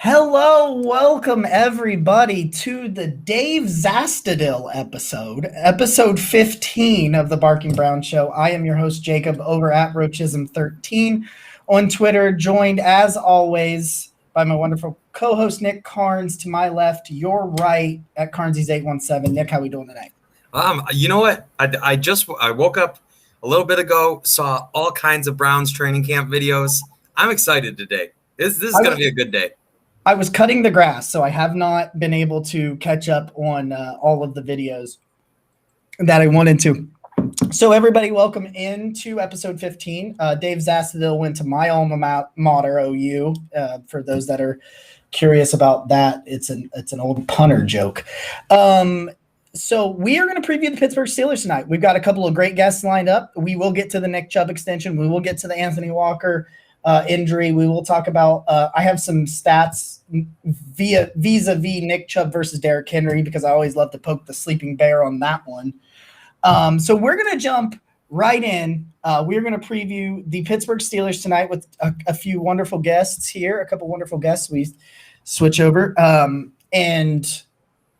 Hello, welcome everybody to the Dave Zastadil episode 15 of the Barking Brown Show. I am your host, Jacob, over at Roachism13 on Twitter, joined as always by my wonderful co-host, Nick Carnes, to my left, your right at Carnesies817. Nick, how we doing tonight? You know what? I woke up a little bit ago, saw all kinds of Browns training camp videos. I'm excited today. This is going to be a good day. I was cutting the grass, so I have not been able to catch up on all of the videos that I wanted to. So everybody, welcome into episode 15. Dave Zastadil went to my alma mater, OU. For those that are curious about that, it's an old punter joke. So we are going to preview the Pittsburgh Steelers tonight. We've got a couple of great guests lined up. We will get to the Nick Chubb extension. We will get to the Anthony Walker injury. We will talk about I have some stats vis-a-vis Nick Chubb versus Derrick Henry, because I always love to poke the sleeping bear on that one. So we're going to jump right in. We're going to preview the Pittsburgh Steelers tonight with a few wonderful guests here, a couple wonderful guests. We switch over, and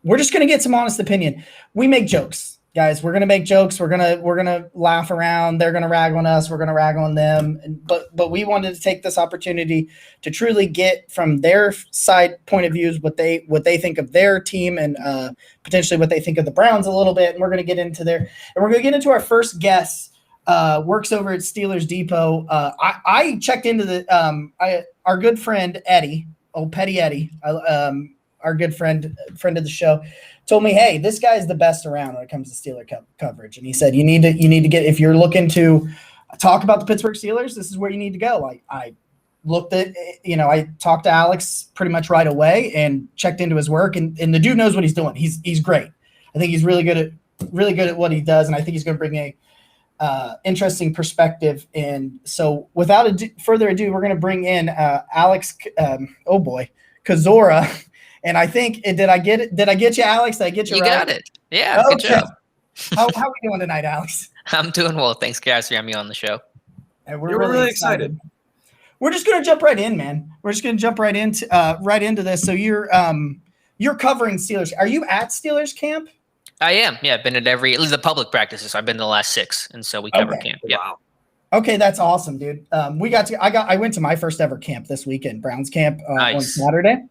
we're just going to get some honest opinion. We make jokes. Guys, we're gonna make jokes. We're gonna laugh around. They're gonna rag on us. We're gonna rag on them. But we wanted to take this opportunity to truly get from their side point of views what they think of their team, and potentially what they think of the Browns a little bit. And we're gonna get into our first guest. Works over at Steelers Depot. I checked into our good friend Eddie, old Petty Eddie. Our good friend of the show, told me, hey, this guy's the best around when it comes to Steeler coverage. And he said, you need to get, if you're looking to talk about the Pittsburgh Steelers, this is where you need to go. I looked at, I talked to Alex pretty much right away and checked into his work, and the dude knows what he's doing. He's great. I think he's really good at what he does. And I think he's going to bring a interesting perspective. And so without further ado, we're going to bring in Alex, Kozora. And I think, did I get it? Did I get you, Alex? Did I get you right? You got it. Yeah, okay. Good job. How are we doing tonight, Alex? I'm doing well. Thanks, guys, for having me on the show. And we're really excited. We're just going to jump right in, man. We're just going to jump right into this. So you're covering Steelers. Are you at Steelers camp? I am. Yeah, I've been at at least the public practices. I've been to the last 6, and so we cover camp. Yeah. Wow. Okay, that's awesome, dude. I went to my first ever camp this weekend, Browns camp on Saturday.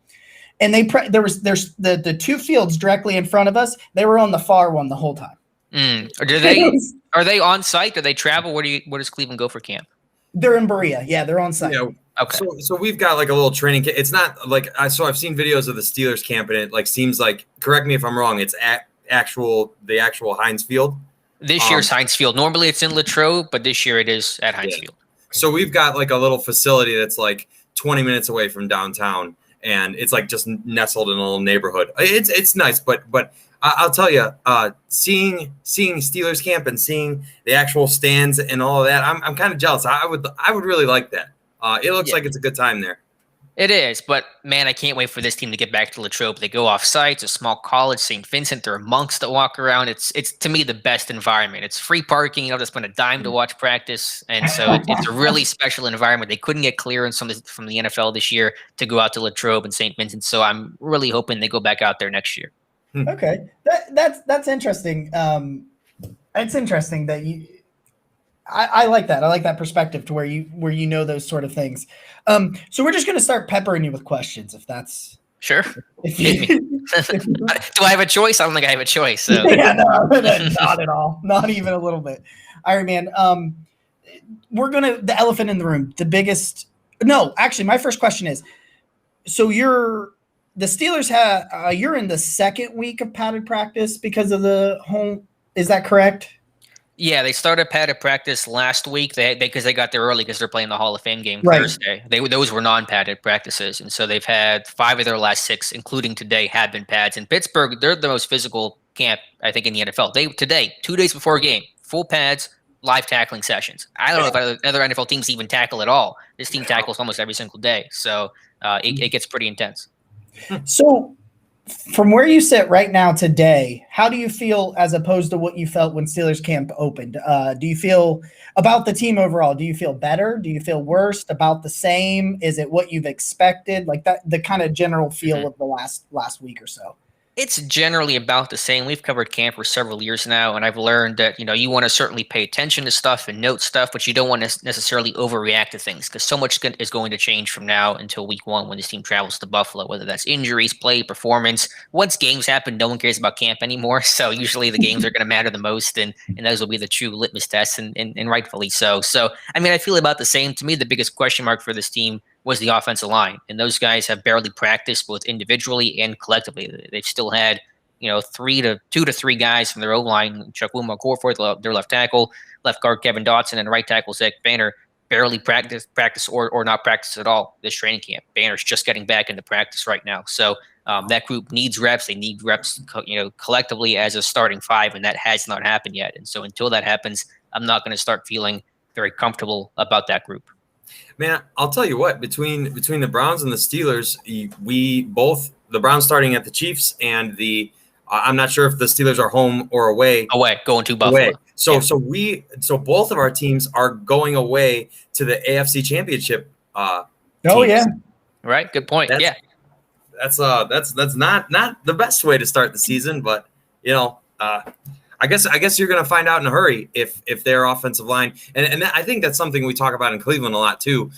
And there's the two fields directly in front of us. They were on the far one the whole time. Are they on site? Do they travel? Where does Cleveland go for camp? They're in Berea. Yeah, they're on site. Okay. So we've got like a little training camp. It's not like I've seen videos of the Steelers camp, and it seems like, correct me if I'm wrong, it's at the actual Heinz Field. This year's Heinz Field. Normally it's in Latrobe, but this year it is at Heinz Field. So we've got like a little facility that's like 20 minutes away from downtown. And it's like just nestled in a little neighborhood. It's nice, but I'll tell you, seeing Steelers camp and seeing the actual stands and all of that, I'm kind of jealous. I would really like that. It looks like it's a good time there. It is, but man, I can't wait for this team to get back to Latrobe. They go off site. It's a small college, St. Vincent. There are monks that walk around. It's to me the best environment. It's free parking. You don't have to spend a dime to watch practice, and so it's a really special environment. They couldn't get clearance from the NFL this year to go out to Latrobe and St. Vincent. So I'm really hoping they go back out there next year. Okay, that's interesting. It's interesting that you. I like that. I like that perspective to where you know those sort of things. So we're just going to start peppering you with questions, if that's sure. Do I have a choice? I don't think I have a choice. So. Yeah, no, not at all. Not even a little bit. All right, man. The elephant in the room, the biggest. No, actually, my first question is: so the Steelers you're in the second week of padded practice because of the home. Is that correct? Yeah, they started padded practice last week because they got there early because they're playing the Hall of Fame game Thursday. Those were non-padded practices, and so they've had 5 of their last 6, including today, have been pads. In Pittsburgh, they're the most physical camp, I think, in the NFL. Today, 2 days before a game, full pads, live tackling sessions. I don't know if other NFL teams even tackle at all. This team tackles almost every single day, so it gets pretty intense. So from where you sit right now today, how do you feel as opposed to what you felt when Steelers camp opened? Do you feel about the team overall? Do you feel better? Do you feel worse? About the same? Is it what you've expected? Like that, the kind of general feel of the last week or so. It's generally about the same. We've covered camp for several years now, and I've learned that, you want to certainly pay attention to stuff and note stuff, but you don't want to necessarily overreact to things because so much is going to change from now until week 1 when this team travels to Buffalo, whether that's injuries, play, performance. Once games happen, no one cares about camp anymore. So usually the games are going to matter the most, and those will be the true litmus tests, and rightfully so. So, I mean, I feel about the same. To me, the biggest question mark for this team was the offensive line. And those guys have barely practiced both individually and collectively. They've still had, 2 to 3 guys from their O-line, Chukwuma Okorafor, their left tackle, left guard Kevin Dotson, and right tackle Zach Banner barely practice or not practice at all this training camp. Banner's just getting back into practice right now. So that group needs reps. They need reps, collectively as a starting 5, and that has not happened yet. And so until that happens, I'm not going to start feeling very comfortable about that group. Man, I'll tell you what, between the Browns and the Steelers, the Browns starting at the Chiefs and I'm not sure if the Steelers are home or away. Away, going to Buffalo. Away. So both of our teams are going away to the AFC Championship. Teams. Yeah. Right. Good point. That's not the best way to start the season, but I guess you're going to find out in a hurry if their offensive line, and I think that's something we talk about in Cleveland a lot too,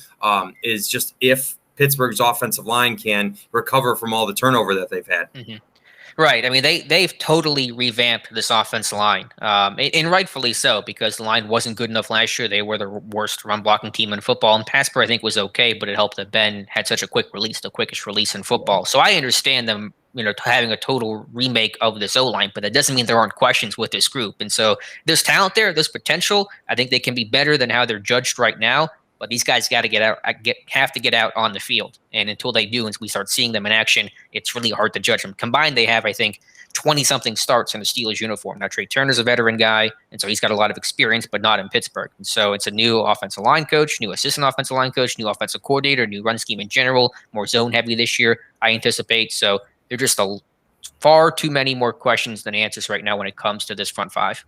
is just if Pittsburgh's offensive line can recover from all the turnover that they've had. Mm-hmm. Right. I mean, they've totally revamped this offensive line, and rightfully so, because the line wasn't good enough last year. They were the worst run blocking team in football, and pass pro I think was okay, but it helped that Ben had such a quick release, the quickest release in football. So I understand them, having a total remake of this O-line, but that doesn't mean there aren't questions with this group. And so there's talent there, there's potential. I think they can be better than how they're judged right now. But these guys got to have to get out on the field. And until they do, and we start seeing them in action, it's really hard to judge them. Combined, they have, I think, 20-something starts in the Steelers uniform. Now, Trey Turner's a veteran guy, and so he's got a lot of experience, but not in Pittsburgh. And so it's a new offensive line coach, new assistant offensive line coach, new offensive coordinator, new run scheme in general, more zone heavy this year, I anticipate. So there are just far too many more questions than answers right now when it comes to this front 5.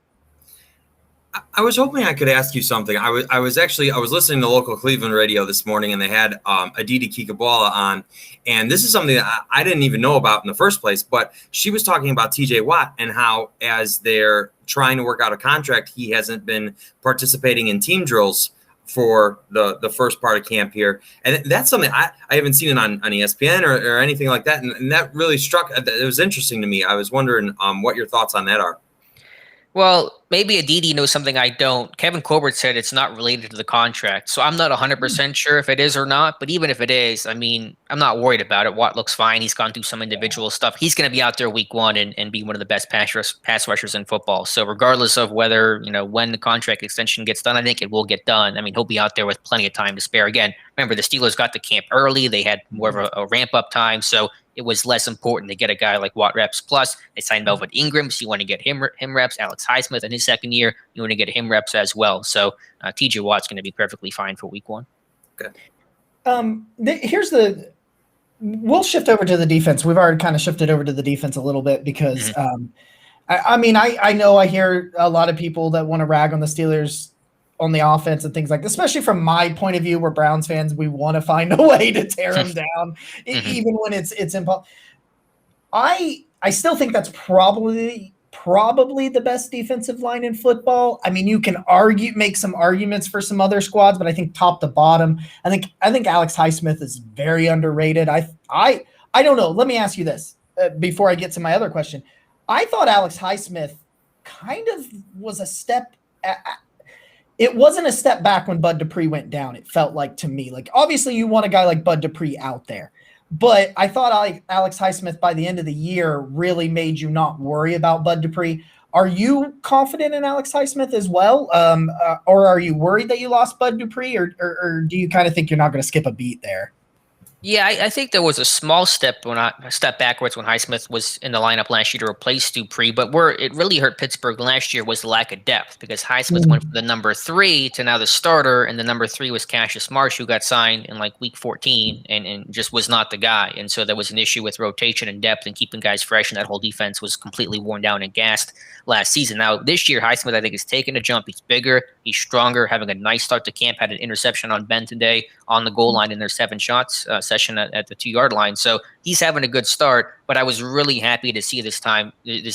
I was hoping I could ask you something. I was listening to local Cleveland radio this morning, and they had Aditi Kikabala on, and this is something that I didn't even know about in the first place. But she was talking about T.J. Watt and how, as they're trying to work out a contract, he hasn't been participating in team drills for the first part of camp here, and that's something I haven't seen it on ESPN or anything like that, and that really struck. It was interesting to me. I was wondering what your thoughts on that are. Well, maybe Aditi knows something I don't. Kevin Colbert said it's not related to the contract, so I'm not 100% sure if it is or not. But even if it is, I mean, I'm not worried about it. Watt looks fine. He's gone through some individual stuff. He's going to be out there week 1 and be one of the best pass rushers in football. So regardless of whether, when the contract extension gets done, I think it will get done. I mean, he'll be out there with plenty of time to spare. Again, remember, the Steelers got to camp early. They had more of a ramp-up time, so it was less important to get a guy like Watt reps. Plus, they signed Melvin Ingram, so you want to get him reps. Alex Highsmith in his second year, you want to get him reps as well. So T.J. Watt's going to be perfectly fine for week 1. Okay. We'll shift over to the defense. We've already kind of shifted over to the defense a little bit because, I know I hear a lot of people that want to rag on the Steelers on the offense and things like this, especially from my point of view, we're Browns fans. We want to find a way to tear them down, even when it's impossible. I still think that's probably the best defensive line in football. I mean, you can make some arguments for some other squads, but I think top to bottom, I think Alex Highsmith is very underrated. I don't know. Let me ask you this before I get to my other question. I thought Alex Highsmith kind of was a step. It wasn't a step back when Bud Dupree went down. It felt like to me, like obviously you want a guy like Bud Dupree out there, but I thought Alex Highsmith by the end of the year really made you not worry about Bud Dupree. Are you confident in Alex Highsmith as well? Or are you worried that you lost Bud Dupree or do you kind of think you're not going to skip a beat there? Yeah, I think there was a small step backwards when Highsmith was in the lineup last year to replace Dupree. But where it really hurt Pittsburgh last year was the lack of depth because Highsmith went from the number 3 to now the starter, and the number 3 was Cassius Marsh, who got signed in like week 14 and just was not the guy. And so there was an issue with rotation and depth and keeping guys fresh, and that whole defense was completely worn down and gassed last season. Now this year, Highsmith I think is taking a jump. He's bigger, he's stronger, having a nice start to camp. Had an interception on Ben today on the goal line in their 7 shots session at the 2-yard line. So he's having a good start, but I was really happy to see this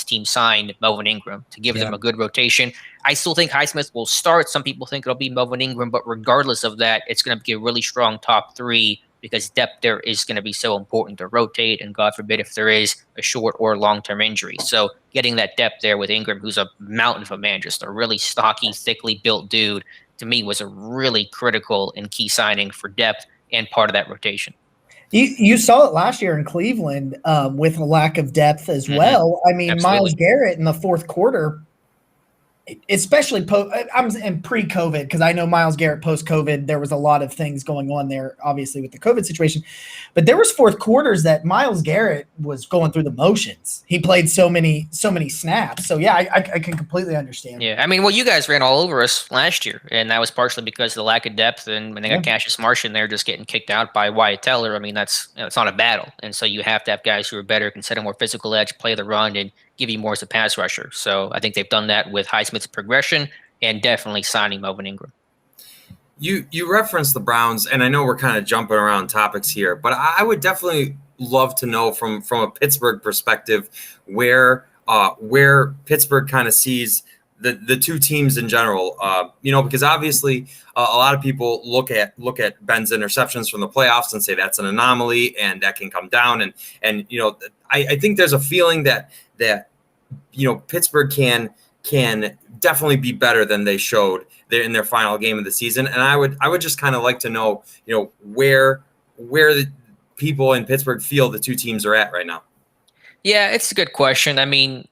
team signed Melvin Ingram to give them a good rotation. I still think Highsmith will start. Some people think it'll be Melvin Ingram, but regardless of that, it's going to be a really strong top 3 because depth there is going to be so important to rotate, and God forbid if there is a short or long-term injury. So getting that depth there with Ingram, who's a mountain of a man, just a really stocky, thickly built dude, to me was a really critical and key signing for depth and part of that rotation. You saw it last year in Cleveland with a lack of depth as well. I mean, Absolutely. Myles Garrett in the fourth quarter, especially I'm in pre-COVID, because I know Myles Garrett post-COVID, there was a lot of things going on there, obviously with the COVID situation, but there was fourth quarters that Myles Garrett was going through the motions. He played so many snaps. So yeah, I can completely understand. Yeah, I mean, well, you guys ran all over us last year, and that was partially because of the lack of depth. And when they got Cassius Marsh in there, just getting kicked out by Wyatt Teller, I mean, it's not a battle, and so you have to have guys who are better, can set a more physical edge, play the run, and give you more as a pass rusher. So I think they've done that with Highsmith's progression and definitely signing Melvin Ingram. You referenced the Browns, and I know we're kind of jumping around topics here, but I would definitely love to know from a Pittsburgh perspective where Pittsburgh kind of sees the two teams in general. Because obviously a lot of people look at Ben's interceptions from the playoffs and say that's an anomaly and that can come down. And I think there's a feeling that Pittsburgh can definitely be better than they showed in their final game of the season. And I would just kind of like to know, where the people in Pittsburgh feel the two teams are at right now. Yeah, it's a good question. I mean,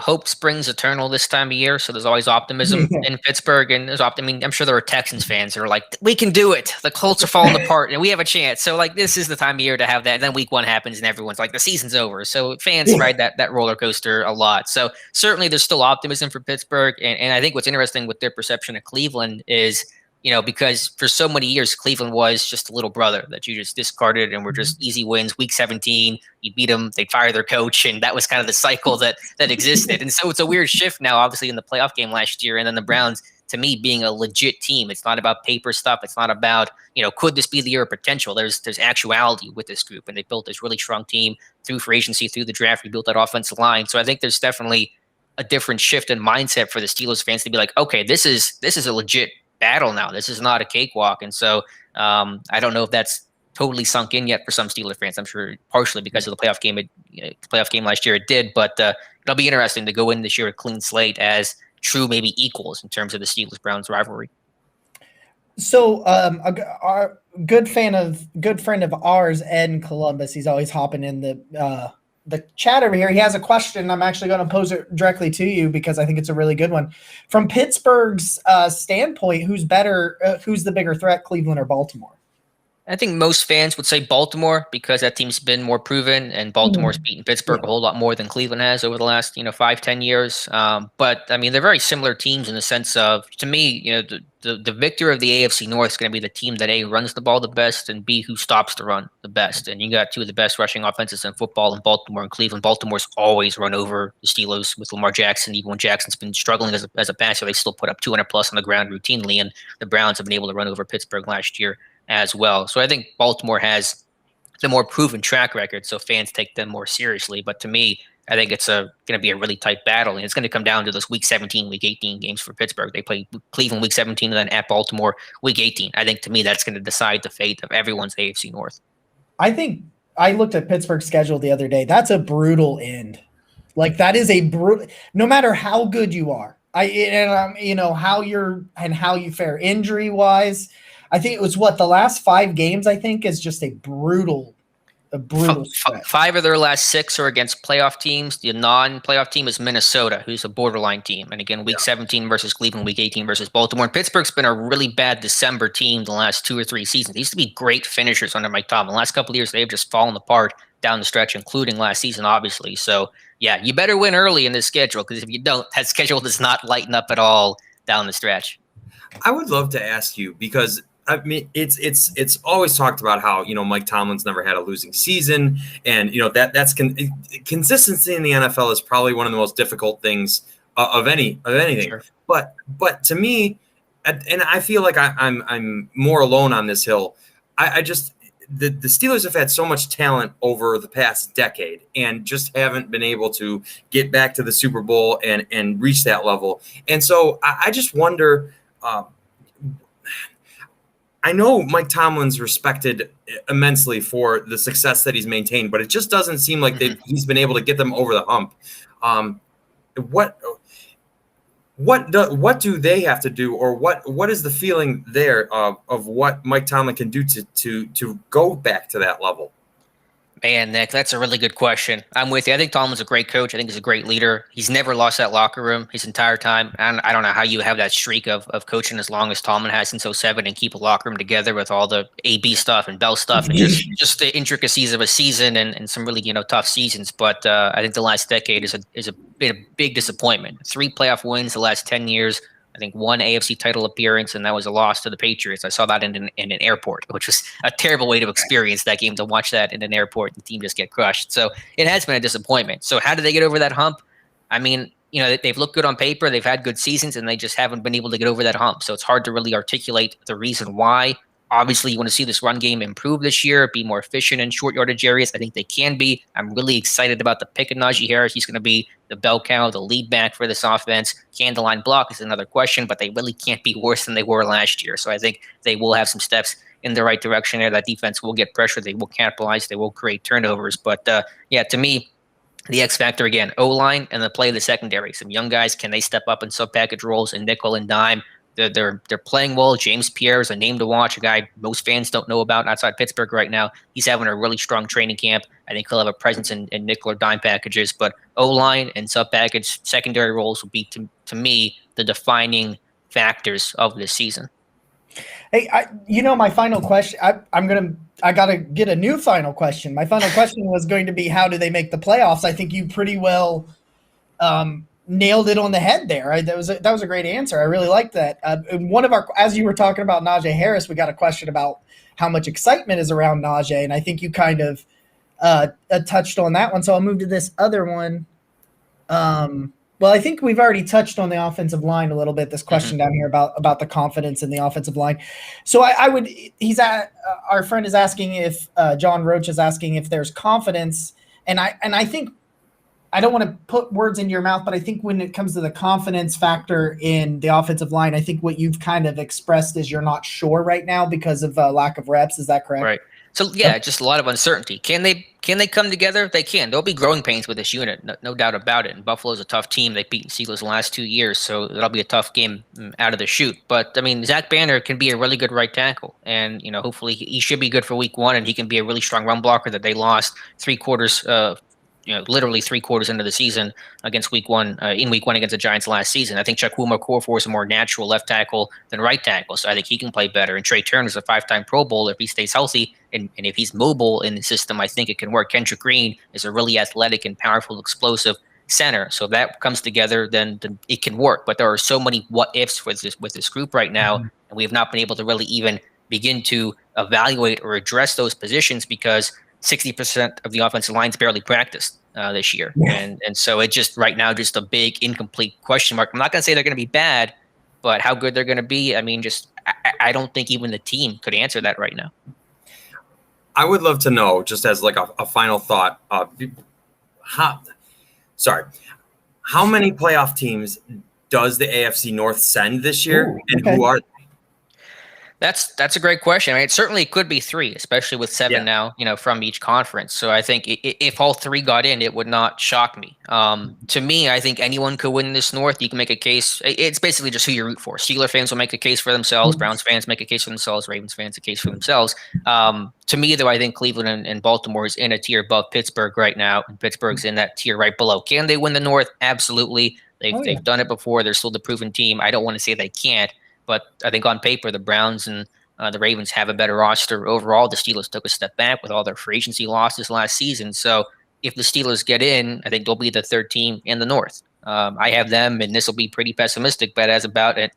hope springs eternal this time of year, so there's always optimism in Pittsburgh, and I'm sure there are Texans fans that are like, we can do it. The Colts are falling apart, and we have a chance. So, this is the time of year to have that. And then week 1 happens, and everyone's like, the season's over. So fans ride that roller coaster a lot. So certainly there's still optimism for Pittsburgh, and I think what's interesting with their perception of Cleveland is, because for so many years, Cleveland was just a little brother that you just discarded and were just easy wins. Week 17, you beat them, they'd fire their coach, and that was kind of the cycle that existed. And so it's a weird shift now, obviously, in the playoff game last year. And then the Browns, to me, being a legit team. It's not about paper stuff. It's not about, could this be the year of potential? There's actuality with this group, and they built this really strong team through free agency, through the draft. We built that offensive line. So I think there's definitely a different shift in mindset for the Steelers fans to be like, okay, this is a legit battle now. This is not a cakewalk. And so I don't know if that's totally sunk in yet for some Steelers fans. I'm sure partially because of the playoff game last year it did, but it'll be interesting to go in this year a clean slate as true maybe equals in terms of the Steelers-Browns rivalry. So our good friend of ours, Ed in Columbus, he's always hopping in the chat over here. He has a question. I'm actually going to pose it directly to you because I think it's a really good one. From Pittsburgh's standpoint, who's the bigger threat, Cleveland or Baltimore? I think most fans would say Baltimore because that team's been more proven, and Baltimore's beaten Pittsburgh a whole lot more than Cleveland has over the last 5-10 years. But I mean, they're very similar teams in the sense of, to me, the victor of the AFC North is going to be the team that A, runs the ball the best, and B, who stops the run the best. And you got two of the best rushing offenses in football in Baltimore and Cleveland. Baltimore's always run over the Steelers with Lamar Jackson. Even when Jackson's been struggling as a passer, they still put up 200 plus on the ground routinely. And the Browns have been able to run over Pittsburgh last year as well. So I think Baltimore has the more proven track record, so fans take them more seriously. But to me, I think it's going to be a really tight battle, and it's going to come down to those Week 17, Week 18 games for Pittsburgh. They play Cleveland Week 17 and then at Baltimore Week 18. I think, to me, that's going to decide the fate of everyone's AFC North. I think I looked at Pittsburgh's schedule the other day. That's a brutal end. Like, that is a brutal – no matter how good you are, how you fare injury-wise – I think it was the last 5 games, I think, is just a brutal a brutal stretch. 5 of their last 6 are against playoff teams. The non-playoff team is Minnesota, who's a borderline team. And again, week 17 versus Cleveland, week 18 versus Baltimore. And Pittsburgh's been a really bad December team the last 2 or 3 seasons. They used to be great finishers under Mike Tomlin. The last couple of years, they've just fallen apart down the stretch, including last season, obviously. So, yeah, you better win early in this schedule, because if you don't, that schedule does not lighten up at all down the stretch. I would love to ask you, because I mean, it's always talked about how, Mike Tomlin's never had a losing season, and that's consistency in the NFL is probably one of the most difficult things of anything. Sure. But to me, and I feel like I'm more alone on this hill. The Steelers have had so much talent over the past decade and just haven't been able to get back to the Super Bowl and reach that level. And so I just wonder. I know Mike Tomlin's respected immensely for the success that he's maintained, but it just doesn't seem like he's been able to get them over the hump. What do they have to do, or what is the feeling there of what Mike Tomlin can do to go back to that level? Man, Nick, that's a really good question. I'm with you. I think Tomlin's a great coach. I think he's a great leader. He's never lost that locker room his entire time. And I don't know how you have that streak of coaching as long as Tomlin has since 2007 and keep a locker room together with all the AB stuff and Bell stuff and just the intricacies of a season and some really tough seasons. But I think the last decade is been a big disappointment. 3 playoff wins the last 10 years. I think 1 AFC title appearance, and that was a loss to the Patriots. I saw that in an airport, which was a terrible way to experience that game, to watch that in an airport and the team just get crushed. So it has been a disappointment. So how did they get over that hump? I mean, they've looked good on paper. They've had good seasons, and they just haven't been able to get over that hump. So it's hard to really articulate the reason why. Obviously, you want to see this run game improve this year, be more efficient in short yardage areas. I think they can be. I'm really excited about the pick of Najee Harris. He's going to be the bell cow, the lead back for this offense. Can the line block is another question, but they really can't be worse than they were last year. So I think they will have some steps in the right direction there. That defense will get pressure. They will capitalize. They will create turnovers. But, to me, the X factor, again, O-line and the play of the secondary. Some young guys, can they step up in sub-package roles and nickel and dime? They're playing well. James Pierre is a name to watch, a guy most fans don't know about outside Pittsburgh right now. He's having a really strong training camp. I think he'll have a presence in nickel or dime packages. But O-line and sub-package secondary roles will be, to me, the defining factors of this season. Hey, my final question, I got to get a new final question. My final question was going to be, how do they make the playoffs? I think you pretty well nailed it on the head there. That was a great answer. I really liked that. As you were talking about Najee Harris, we got a question about how much excitement is around Najee, and I think you kind of touched on that one. So I'll move to this other one. Well, I think we've already touched on the offensive line a little bit. This question down here about the confidence in the offensive line. So our friend is asking if John Roach is asking if there's confidence, and I think. I don't want to put words in your mouth, but I think when it comes to the confidence factor in the offensive line, I think what you've kind of expressed is you're not sure right now because of lack of reps. Is that correct? Right. So, just a lot of uncertainty. Can they come together? They can. There'll be growing pains with this unit, no doubt about it. And Buffalo's a tough team. They've beaten Steelers the last 2 years, so that'll be a tough game out of the chute. But, I mean, Zach Banner can be a really good right tackle. And, hopefully he should be good for week 1, and he can be a really strong run blocker that they lost 3 quarters literally 3 quarters into the season against week 1 against the Giants last season. I think Chukwuma Okorafor is a more natural left tackle than right tackle, so I think he can play better. And Trey Turner is a 5-time Pro Bowler. If he stays healthy and if he's mobile in the system, I think it can work. Kendrick Green is a really athletic and powerful, explosive center. So if that comes together, then it can work. But there are so many what ifs with this group right now, and we have not been able to really even begin to evaluate or address those positions because 60% of the offensive line's barely practiced this year. Yeah. And so it just right now, just a big incomplete question mark. I'm not going to say they're going to be bad, but how good they're going to be, I mean, I don't think even the team could answer that right now. I would love to know, just as like a final thought, how many playoff teams does the AFC North send this year, and who are they? That's a great question. I mean, it certainly could be 3, especially with 7 now, from each conference. So I think if all 3 got in, it would not shock me. To me, I think anyone could win this North. You can make a case. It's basically just who you root for. Steeler fans will make a case for themselves. Browns fans make a case for themselves. Ravens fans a case for themselves. To me, though, I think Cleveland and Baltimore is in a tier above Pittsburgh right now, and Pittsburgh's in that tier right below. Can they win the North? Absolutely. They've done it before. They're still the proven team. I don't want to say they can't. But I think on paper, the Browns and the Ravens have a better roster overall. The Steelers took a step back with all their free agency losses last season. So if the Steelers get in, I think they'll be the 3rd team in the North. I have them, and this will be pretty pessimistic, but as about an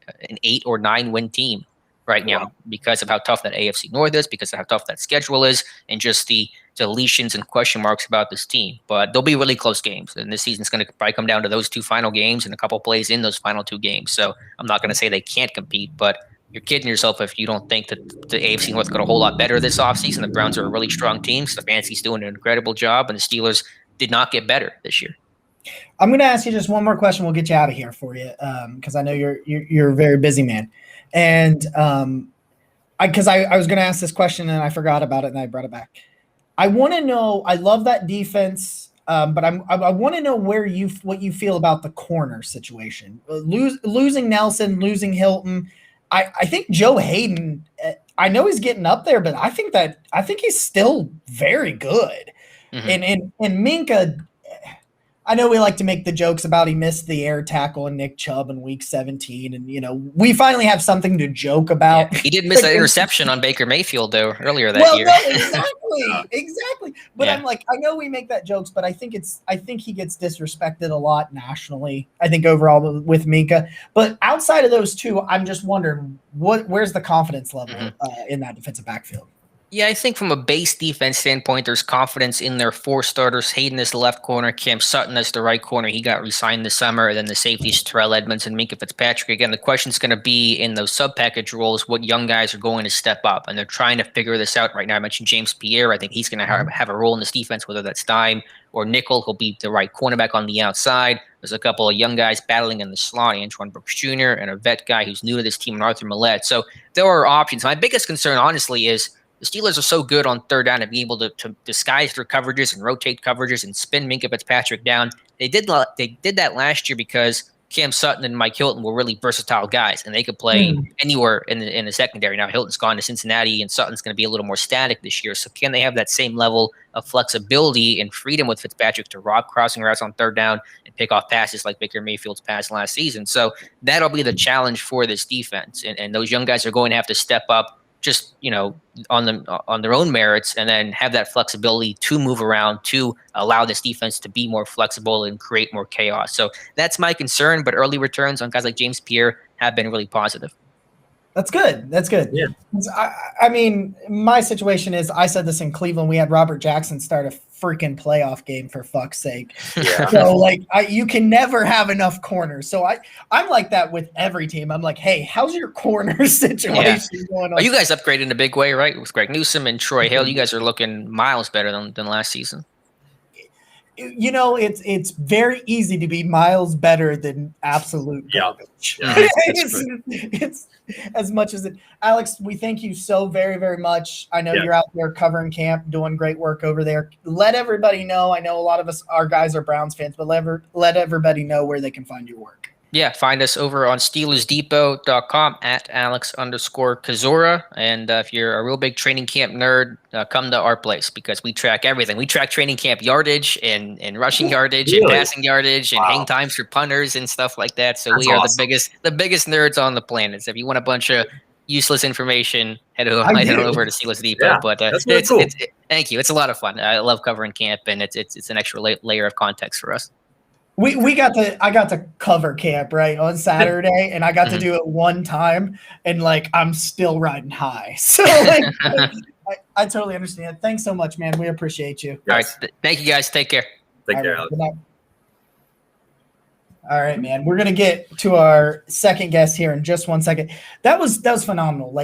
8 or 9 win team right now because of how tough that AFC North is, because of how tough that schedule is, and just the deletions and question marks about this team. But they'll be really close games, and this season's going to probably come down to those 2 final games and a couple plays in those final 2 games. So I'm not going to say they can't compete, but you're kidding yourself if you don't think that the AFC North got a whole lot better this offseason. The Browns are a really strong team. Stefanski's doing an incredible job, and the Steelers did not get better this year. I'm going to ask you just one more question. We'll get you out of here for you because I know you're a very busy man. And because I was going to ask this question and I forgot about it and I brought it back. I want to know. I love that defense, but I want to know what you feel about the corner situation. Losing Nelson, losing Hilton. I think Joe Hayden. I know he's getting up there, but I think he's still very good. Mm-hmm. And Minka. I know we like to make the jokes about he missed the air tackle on Nick Chubb in week 17. And, we finally have something to joke about. Yeah, he did miss that interception on Baker Mayfield, though, earlier that year. No, exactly. But I'm like, I know we make that jokes, but I think he gets disrespected a lot nationally, I think overall with Minka. But outside of those 2, I'm just wondering, where's the confidence level in that defensive backfield? Yeah, I think from a base defense standpoint, there's confidence in their 4 starters. Hayden is the left corner, Cam Sutton is the right corner. He got re-signed this summer. And then the safeties, Terrell Edmonds and Minka Fitzpatrick. Again, the question's going to be in those sub-package roles, what young guys are going to step up. And they're trying to figure this out right now. I mentioned James Pierre. I think he's going to have a role in this defense, whether that's dime or nickel. He'll be the right cornerback on the outside. There's a couple of young guys battling in the slot, Antoine Brooks Jr. and a vet guy who's new to this team, Arthur Millette. So there are options. My biggest concern, honestly, is the Steelers are so good on 3rd down to be able to disguise their coverages and rotate coverages and spin Minka Fitzpatrick down. They did that last year because Cam Sutton and Mike Hilton were really versatile guys, and they could play anywhere in the secondary. Now Hilton's gone to Cincinnati, and Sutton's going to be a little more static this year. So can they have that same level of flexibility and freedom with Fitzpatrick to rob crossing routes on 3rd down and pick off passes like Baker Mayfield's pass last season? So that'll be the challenge for this defense, and those young guys are going to have to step up just on their own merits, and then have that flexibility to move around to allow this defense to be more flexible and create more chaos. So that's my concern, but early returns on guys like James Pierre have been really positive. That's good. Yeah. I mean, my situation is, I said this in Cleveland. We had Robert Jackson start a freaking playoff game, for fuck's sake. Yeah. So you can never have enough corners. So I'm like that with every team. I'm like, hey, how's your corner situation going on? Oh, you guys upgraded in a big way, right? With Greg Newsome and Troy Hill, you guys are looking miles better than last season. It's very easy to be miles better than absolute garbage. Yeah. It's as much as it. Alex, we thank you so very, very much. I know you're out there covering camp, doing great work over there. Let everybody know. I know a lot of our guys are Browns fans, but let everybody know where they can find your work. Yeah, find us over on SteelersDepot.com at Alex_Kozora. And if you're a real big training camp nerd, come to our place because we track everything. We track training camp yardage and rushing yardage and passing yardage and hang times for punters and stuff like that. So we are the biggest nerds on the planet. So if you want a bunch of useless information, head over to Steelers Depot. Yeah, but that's really cool. Thank you. It's a lot of fun. I love covering camp, and it's an extra layer of context for us. I got to cover camp right on Saturday, and I got to do it one time, and I'm still riding high. So I totally understand. Thanks so much, man. We appreciate you. All right, thank you guys. Take care. Take care, Alex. All right, man. We're gonna get to our second guest here in just 1 second. That was phenomenal.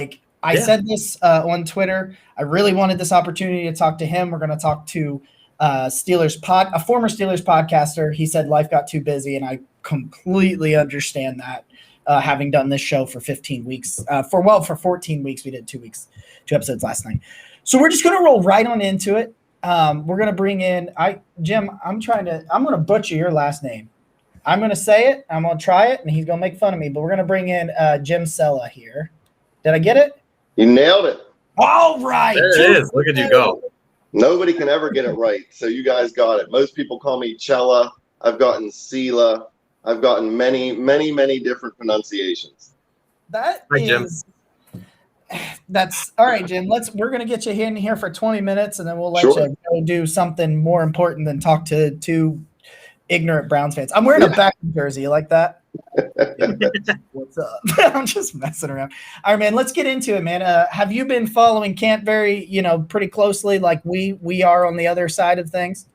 I said this on Twitter. I really wanted this opportunity to talk to him. We're gonna talk to a former Steelers podcaster. He said life got too busy, and I completely understand that. having done this show for 15 weeks. For 14 weeks, we did 2 episodes last night. So we're just going to roll right on into it. We're going to bring in Jim. I'm going to butcher your last name. I'm going to say it. I'm going to try it, and he's going to make fun of me. But we're going to bring in Jim Cella here. Did I get it? You nailed it. All right. There it is. Look at you go. Nobody can ever get it right. So you guys got it. Most people call me Cella. I've gotten Cella. I've gotten many, many, many different pronunciations. Hi, Jim. That's all right, Jim. We're gonna get you in here for 20 minutes, and then we'll let Sure. you go do something more important than talk to two ignorant Browns fans. I'm wearing a Beckham jersey. You like that? What's up? I'm just messing around. All right, man. Let's get into it, man. Have you been following camp pretty closely, like we are on the other side of things?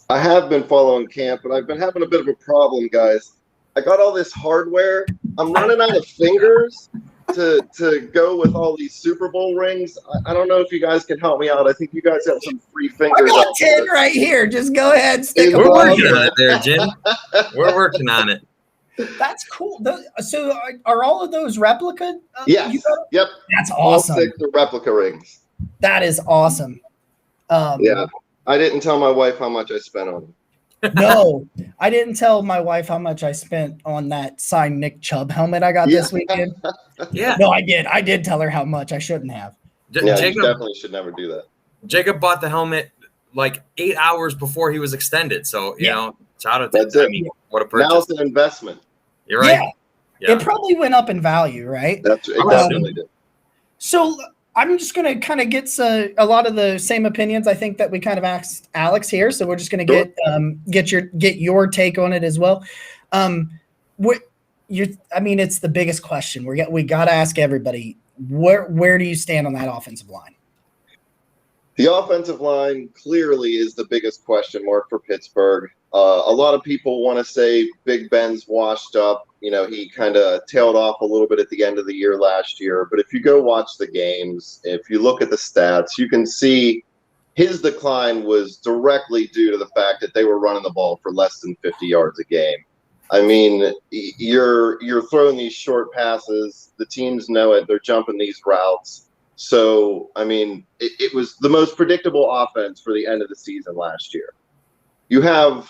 I have been following camp, but I've been having a bit of a problem, guys. I got all this hardware. I'm running out of fingers to go with all these Super Bowl rings. I don't know if you guys can help me out. I think you guys have some free fingers. I got 10 right here. Just go ahead and stick them We're on. working on it there, Jim. We're working on it. That's cool. So are all of those replica? Yes. Yep. That's All awesome. 6 are replica rings. That is awesome. Yeah. I didn't tell my wife how much I spent on them. No, I didn't tell my wife how much I spent on that signed Nick Chubb helmet I got this weekend. Yeah. No, I did. I did tell her how much. I shouldn't have. Yeah, Jacob you definitely should never do that. Jacob bought the helmet like 8 hours before he was extended. So, you know, shout out to That's it. What a purchase. Now it's an investment. You're right. Yeah. It probably went up in value, right? It definitely did. So I'm just going to kind of get a lot of the same opinions I think that we kind of asked Alex here. So we're just going to get your take on it as well. It's the biggest question. We got to ask everybody, where do you stand on that offensive line? The offensive line clearly is the biggest question mark for Pittsburgh. A lot of people want to say Big Ben's washed up. You know, he kind of tailed off a little bit at the end of the year last year. But if you go watch the games, if you look at the stats, you can see his decline was directly due to the fact that they were running the ball for less than 50 yards a game. I mean, you're throwing these short passes. The teams know it. They're jumping these routes. So, I mean, it was the most predictable offense for the end of the season last year. You have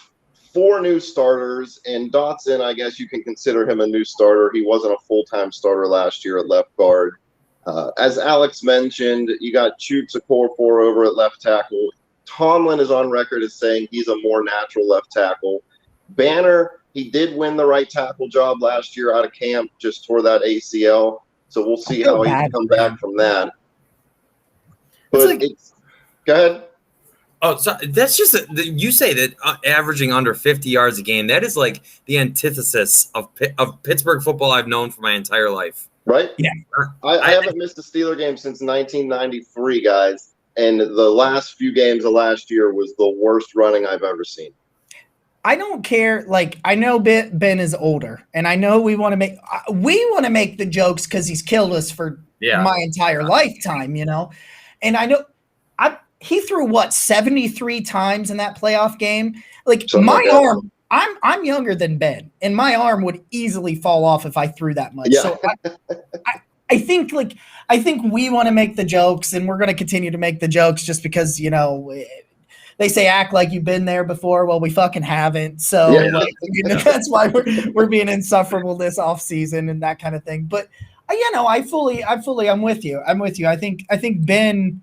4 new starters, and Dotson, I guess you can consider him a new starter. He wasn't a full-time starter last year at left guard. As Alex mentioned, you got Chooks Okorafor over at left tackle. Tomlin is on record as saying he's a more natural left tackle. Banner, he did win the right tackle job last year out of camp, just tore that ACL. So we'll see how he can come back from that. But go ahead. Oh, so that's just you say that averaging under 50 yards a game. That is like the antithesis of Pittsburgh football I've known for my entire life. Right? Yeah. I haven't missed a Steeler game since 1993, guys. And the last few games of last year was the worst running I've ever seen. I don't care. Like, I know Ben is older, and I know we want to make the jokes because he's killed us for my entire lifetime, you know. And I know he threw 73 times in that playoff game. Like my arm, I'm younger than Ben, and my arm would easily fall off if I threw that much. Yeah. So I think we want to make the jokes, and we're going to continue to make the jokes just because, you know, they say act like you've been there before. Well, we fucking haven't. So that's why we're being insufferable this off season and that kind of thing. But I'm with you. I think Ben.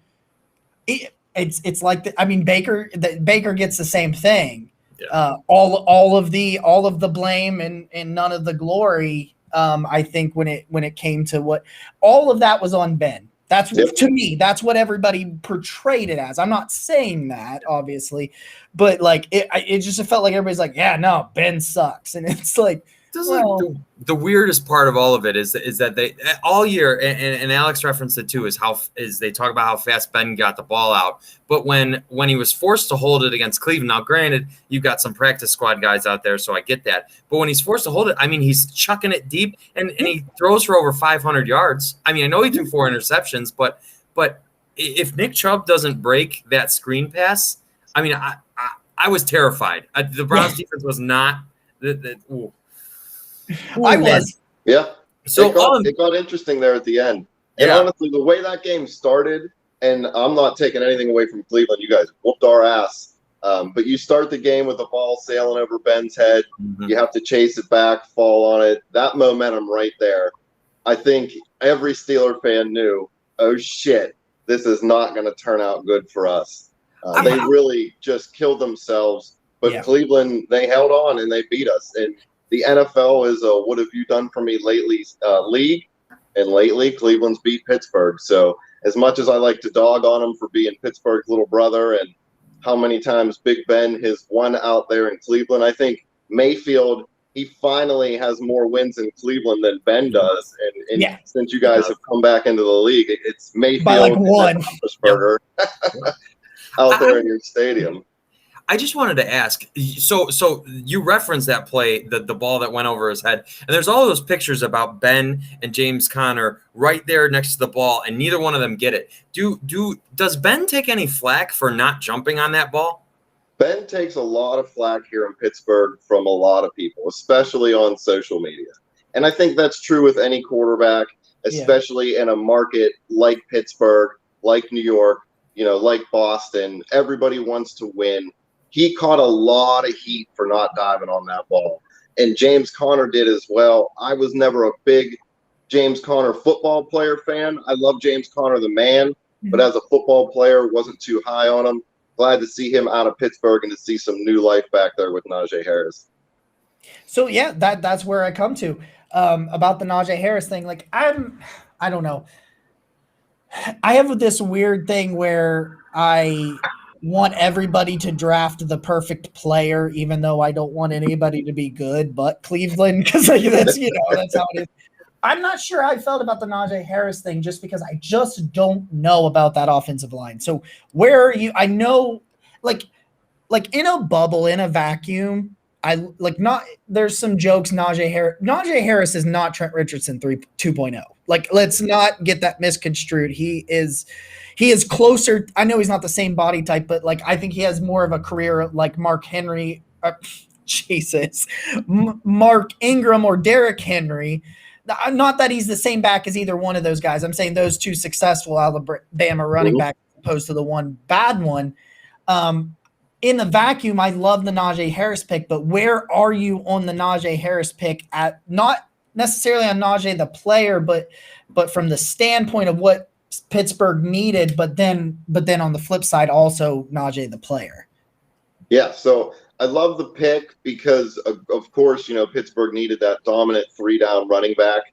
It's like Baker gets the same thing. Yeah. All of the blame and none of the glory. I think when it came to what all of that was on Ben. That's to me. That's what everybody portrayed it as. I'm not saying that, obviously, but like it just felt like everybody's like, yeah, no, Ben sucks, and it's like. The weirdest part of all of it is that they all year, and Alex referenced it too, is they talk about how fast Ben got the ball out. But when he was forced to hold it against Cleveland, now granted, you've got some practice squad guys out there, so I get that. But when he's forced to hold it, I mean, he's chucking it deep, and he throws for over 500 yards. I mean, I know he threw 4 interceptions, but if Nick Chubb doesn't break that screen pass, I mean, I was terrified. The Browns defense was not. Ooh. I was. Yeah. So it got interesting there at the end. And yeah. honestly, the way that game started, and I'm not taking anything away from Cleveland. You guys whooped our ass. But you start the game with the ball sailing over Ben's head. Mm-hmm. You have to chase it back, fall on it. That momentum right there. I think every Steeler fan knew, oh, shit, this is not going to turn out good for us. They really just killed themselves. But Cleveland, they held on and they beat us. And the NFL is a what have you done for me lately league. And lately, Cleveland's beat Pittsburgh. So as much as I like to dog on them for being Pittsburgh's little brother and how many times Big Ben has won out there in Cleveland, I think Mayfield, he finally has more wins in Cleveland than Ben does. And since you guys have come back into the league, it's Mayfield by like one Roethlisberger out there in your stadium. I just wanted to ask, so you referenced that play, the ball that went over his head, and there's all those pictures about Ben and James Conner right there next to the ball, and neither one of them get it. Does Ben take any flack for not jumping on that ball? Ben takes a lot of flack here in Pittsburgh from a lot of people, especially on social media. And I think that's true with any quarterback, especially in a market like Pittsburgh, like New York, like Boston. Everybody wants to win. He caught a lot of heat for not diving on that ball. And James Conner did as well. I was never a big James Conner football player fan. I love James Conner, the man, but as a football player, wasn't too high on him. Glad to see him out of Pittsburgh and to see some new life back there with Najee Harris. So, yeah, that's where I come to about the Najee Harris thing. Like, I don't know. I have this weird thing where I want everybody to draft the perfect player, even though I don't want anybody to be good, but Cleveland, because that's that's how it is. I'm not sure how I felt about the Najee Harris thing, just because I just don't know about that offensive line. So where are you? I know, like in a bubble, in a vacuum, there's some jokes. Najee Harris is not Trent Richardson 2.0. Like, let's not get that misconstrued. He is closer. I know he's not the same body type, but like, I think he has more of a career like Mark Henry, Mark Ingram or Derrick Henry. Not that he's the same back as either one of those guys. I'm saying those two successful Alabama running backs as opposed to the one bad one. In the vacuum, I love the Najee Harris pick, but where are you on the Najee Harris pick at not necessarily on Najee the player, but from the standpoint of what Pittsburgh needed, but then on the flip side, also Najee the player. Yeah, so I love the pick because, of course, Pittsburgh needed that dominant 3-down running back.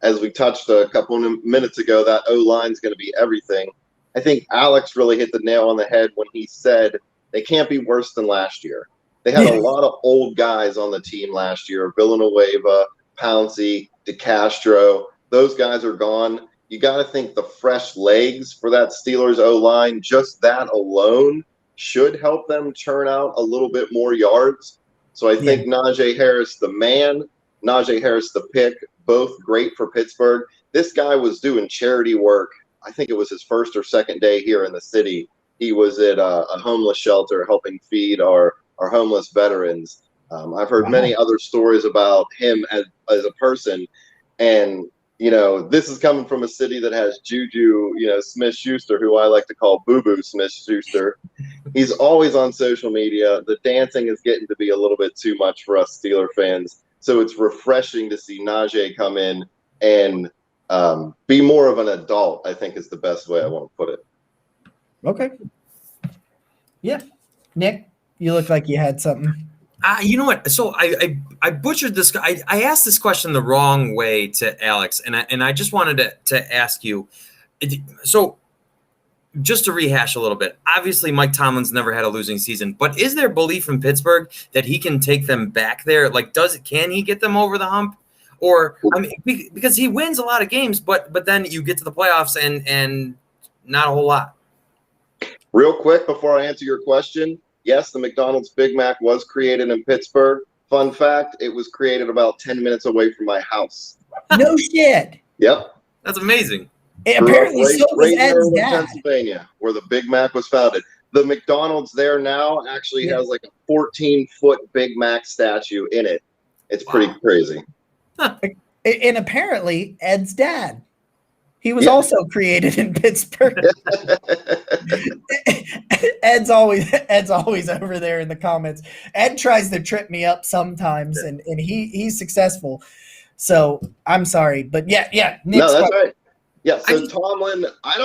As we touched a couple of minutes ago, that O-line is going to be everything. I think Alex really hit the nail on the head when he said they can't be worse than last year. They had a lot of old guys on the team last year, Villanueva, Pouncey, DeCastro. Those guys are gone. You got to think the fresh legs for that Steelers O-line, just that alone should help them turn out a little bit more yards. So I think Najee Harris, the man, Najee Harris, the pick, both great for Pittsburgh. This guy was doing charity work. I think it was his first or second day here in the city. He was at a homeless shelter helping feed our homeless veterans. I've heard many other stories about him as a person. And, this is coming from a city that has Juju, Smith-Schuster, who I like to call Boo-Boo Smith-Schuster. He's always on social media. The dancing is getting to be a little bit too much for us Steeler fans. So it's refreshing to see Najee come in and be more of an adult, I think is the best way I want to put it. Okay. Yeah. Nick, you look like you had something. You know what? So I butchered this. I asked this question the wrong way to Alex, and I just wanted to ask you. So just to rehash a little bit, obviously Mike Tomlin's never had a losing season, but is there belief in Pittsburgh that he can take them back there? Like, can he get them over the hump? Or because he wins a lot of games, but then you get to the playoffs and not a whole lot. Real quick before I answer your question. Yes, the McDonald's Big Mac was created in Pittsburgh. Fun fact, it was created about 10 minutes away from my house. No shit. Yep. That's amazing. Apparently so was Ed's dad. Pennsylvania, where the Big Mac was founded. The McDonald's there now actually has like a 14-foot Big Mac statue in it. It's pretty crazy. And apparently Ed's dad. He was also created in Pittsburgh. Ed's always over there in the comments. Ed tries to trip me up sometimes, and he's successful. So I'm sorry, but yeah. No, that's right. Yeah. So Tomlin, I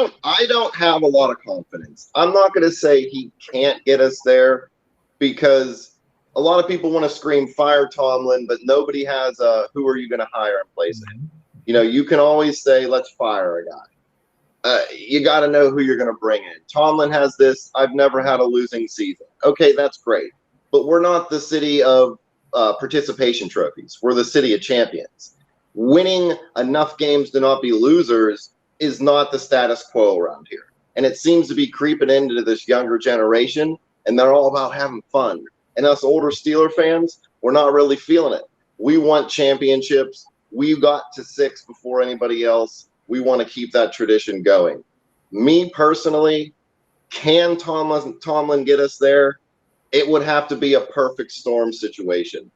don't have a lot of confidence. I'm not going to say he can't get us there, because a lot of people want to scream fire Tomlin, but nobody has who are you going to hire in place of him? You can always say, let's fire a guy. You got to know who you're going to bring in. Tomlin has this, I've never had a losing season. Okay, that's great. But we're not the city of participation trophies. We're the city of champions. Winning enough games to not be losers is not the status quo around here. And it seems to be creeping into this younger generation, and they're all about having fun. And us older Steeler fans, we're not really feeling it. We want championships. We got to 6 before anybody else. We want to keep that tradition going. Me personally, can Tomlin get us there? It would have to be a perfect storm situation.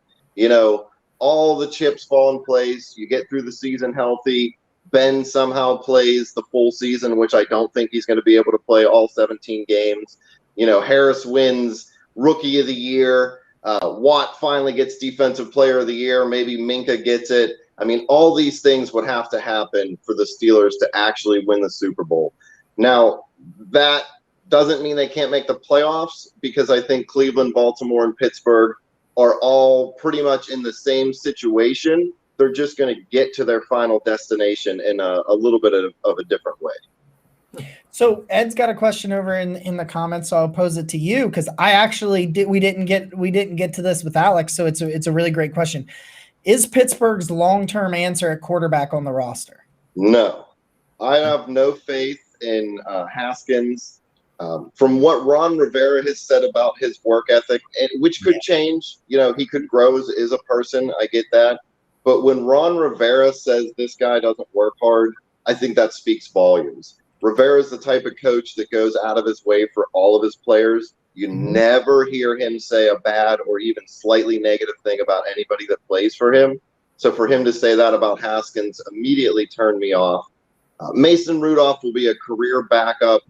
All the chips fall in place. You get through the season healthy. Ben somehow plays the full season, which I don't think he's going to be able to play all 17 games. Harris wins Rookie of the Year. Watt finally gets Defensive Player of the Year. Maybe Minka gets it. I mean, all these things would have to happen for the Steelers to actually win the Super Bowl. Now, that doesn't mean they can't make the playoffs, because I think Cleveland, Baltimore, and Pittsburgh are all pretty much in the same situation. They're just going to get to their final destination in a little bit of a different way. So Ed's got a question over in the comments, so I'll pose it to you, because I actually we didn't get to this with Alex, so it's a really great question. Is Pittsburgh's long-term answer at quarterback on the roster? No. I have no faith in Haskins. From what Ron Rivera has said about his work ethic, which could change, he could grow as a person. I get that. But when Ron Rivera says this guy doesn't work hard, I think that speaks volumes. Rivera is the type of coach that goes out of his way for all of his players. You never hear him say a bad or even slightly negative thing about anybody that plays for him. So for him to say that about Haskins immediately turned me off. Mason Rudolph will be a career backup,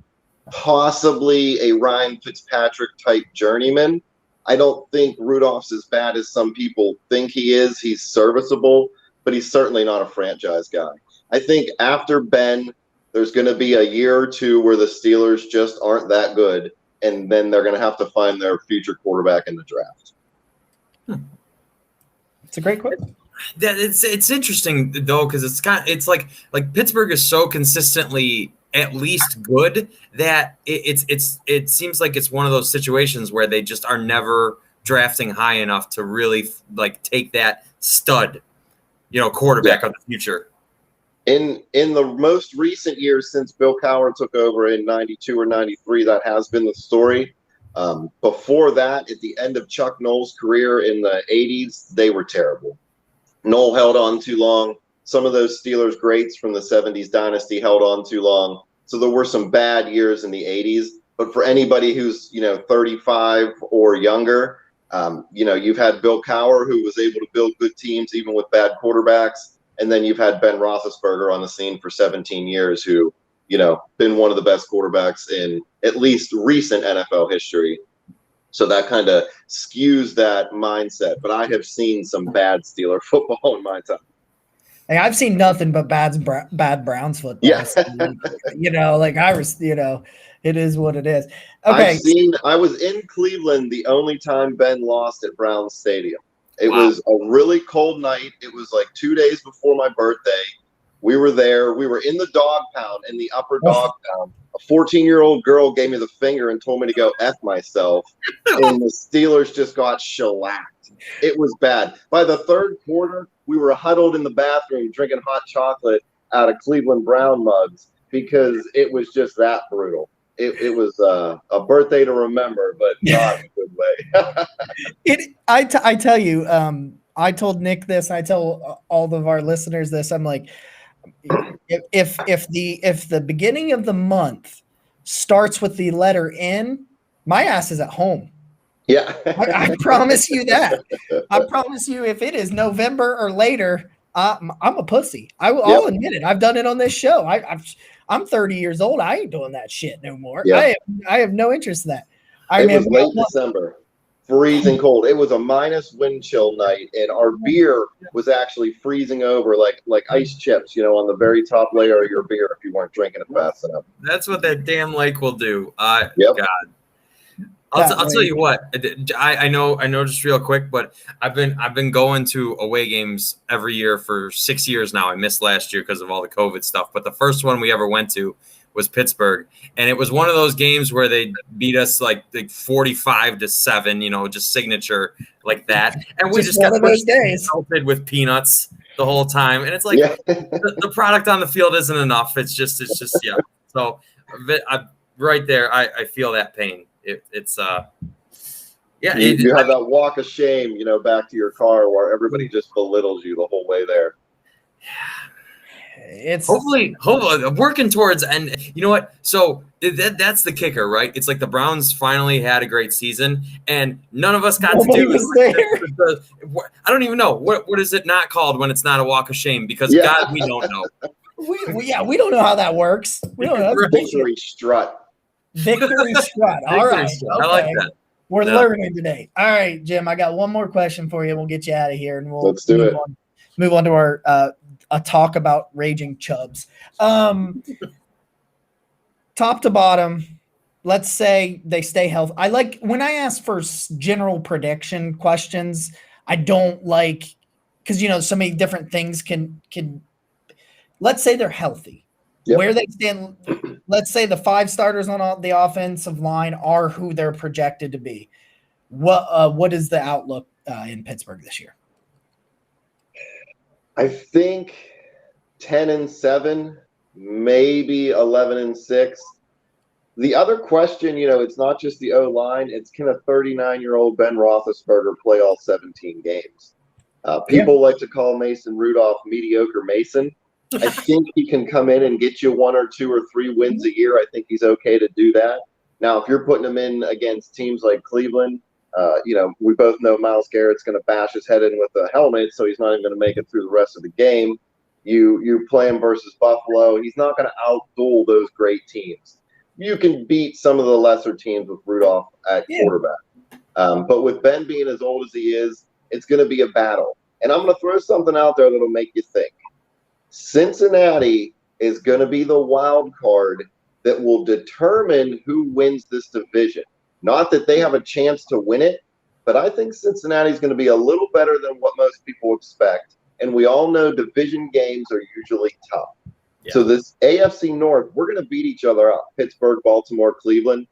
possibly a Ryan Fitzpatrick type journeyman. I don't think Rudolph's as bad as some people think he is. He's serviceable, but he's certainly not a franchise guy. I think after Ben, there's going to be a year or two where the Steelers just aren't that good, and then they're going to have to find their future quarterback in the draft. It's a great question. It's interesting though, because it's like Pittsburgh is so consistently at least good that it seems like it's one of those situations where they just are never drafting high enough to really take that stud, quarterback of the future. In the most recent years since Bill Cowher took over in 92 or 93, that has been the story. Before that, at the end of Chuck Noll's career in the 80s, they were terrible. Noll held on too long. Some of those Steelers greats from the 70s dynasty held on too long. So there were some bad years in the 80s. But for anybody who's 35 or younger, you've had Bill Cowher, who was able to build good teams even with bad quarterbacks. And then you've had Ben Roethlisberger on the scene for 17 years, who, been one of the best quarterbacks in at least recent NFL history. So that kind of skews that mindset. But I have seen some bad Steeler football in my time. Hey, I've seen nothing but bad Browns football. Yeah. It is what it is. Okay. I was in Cleveland the only time Ben lost at Browns Stadium. It was a really cold night. It was like 2 days before my birthday. We were there. We were in the dog pound, in the upper dog pound. A 14-year-old girl gave me the finger and told me to go F myself. And the Steelers just got shellacked. It was bad. By the third quarter, we were huddled in the bathroom drinking hot chocolate out of Cleveland Brown mugs because it was just that brutal. It was a birthday to remember, but not in a good way. I tell you, I told Nick this. I tell all of our listeners this. I'm like, if the beginning of the month starts with the letter N, my ass is at home. Yeah, I promise you that. I promise you, if it is November or later, I'm a pussy. I'll admit it. I've done it on this show. I'm 30 years old. I ain't doing that shit no more. Yep. I have no interest in that. It was late December, freezing cold. It was a minus wind chill night, and our beer was actually freezing over like ice chips, on the very top layer of your beer if you weren't drinking it fast enough. That's what that damn lake will do. Yep. God. I'll tell you what. I know. Just real quick, but I've been going to away games every year for 6 years now. I missed last year because of all the COVID stuff, but the first one we ever went to was Pittsburgh, and it was one of those games where they beat us like 45-7. Just signature like that, and we just got salted with peanuts the whole time, and it's like the product on the field isn't enough. It's just yeah. So right there, I feel that pain. It's you have that walk of shame, back to your car where everybody just belittles you the whole way there. It's hopefully working towards, and you know what? So that's the kicker, right? It's like the Browns finally had a great season, and none of us got to do it. I don't even know what is it not called when it's not a walk of shame, because God, we don't know. we don't know how that works. We don't know. Victory strut. Victory strut. All right. Okay. I like that. We're learning today. All right, Jim, I got one more question for you. We'll get you out of here, and we'll move on to our a talk about raging Chubbs. Top to bottom, let's say they stay healthy. I like when I ask for general prediction questions. I don't like, because so many different things can. Let's say they're healthy. Yep. Where they stand, let's say the 5 starters on the offensive line are who they're projected to be. What is the outlook in Pittsburgh this year? I think 10-7, maybe 11-6. The other question, it's not just the O-line. It's, can a 39-year-old Ben Roethlisberger play all 17 games? People like to call Mason Rudolph mediocre Mason. I think he can come in and get you 1 or 2 or 3 wins a year. I think he's okay to do that. Now, if you're putting him in against teams like Cleveland, we both know Myles Garrett's going to bash his head in with a helmet, so he's not even going to make it through the rest of the game. You play him versus Buffalo. He's not going to outduel those great teams. You can beat some of the lesser teams with Rudolph at quarterback. But with Ben being as old as he is, it's going to be a battle. And I'm going to throw something out there that'll make you think. Cincinnati is going to be the wild card that will determine who wins this division. Not that they have a chance to win it, but I think Cincinnati is going to be a little better than what most people expect. And we all know division games are usually tough. Yeah. So this AFC North, we're going to beat each other up. Pittsburgh, Baltimore, Cleveland.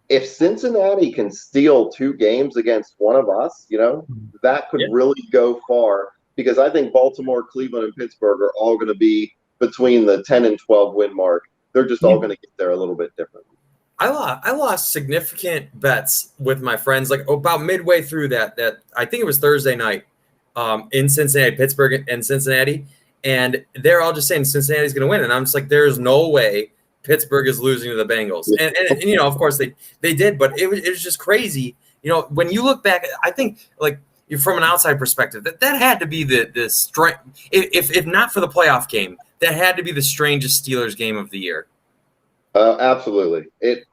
If Cincinnati can steal 2 games against one of us, that could really go far. Because I think Baltimore, Cleveland, and Pittsburgh are all going to be between the 10 and 12 win mark. They're just all going to get there a little bit differently. I lost significant bets with my friends, like about midway through that I think it was Thursday night in Cincinnati, Pittsburgh and Cincinnati, and they're all just saying Cincinnati's going to win, and I'm just like, there's no way Pittsburgh is losing to the Bengals, and of course they did, but it was just crazy. When you look back, I think like. From an outside perspective, that had to be the strength. If not for the playoff game, that had to be the strangest Steelers game of the year. Absolutely, it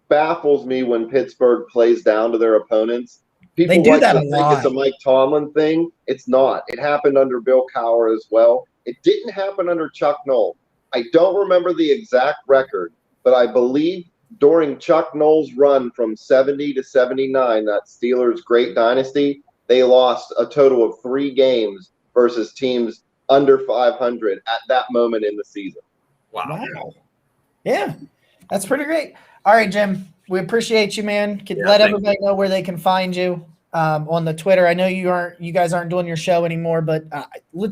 baffles me when Pittsburgh plays down to their opponents. People like to think it's a Mike Tomlin thing. It's not. It happened under Bill Cowher as well. It didn't happen under Chuck Noll. I don't remember the exact record, but I believe during Chuck Noll's run from 70 to 79, that Steelers' great dynasty. They lost a total of 3 games versus teams under 500 at that moment in the season. Wow. Yeah, that's pretty great. All right, Jim, we appreciate you, man. Let everybody know where they can find you on the Twitter. I know you guys aren't doing your show anymore, but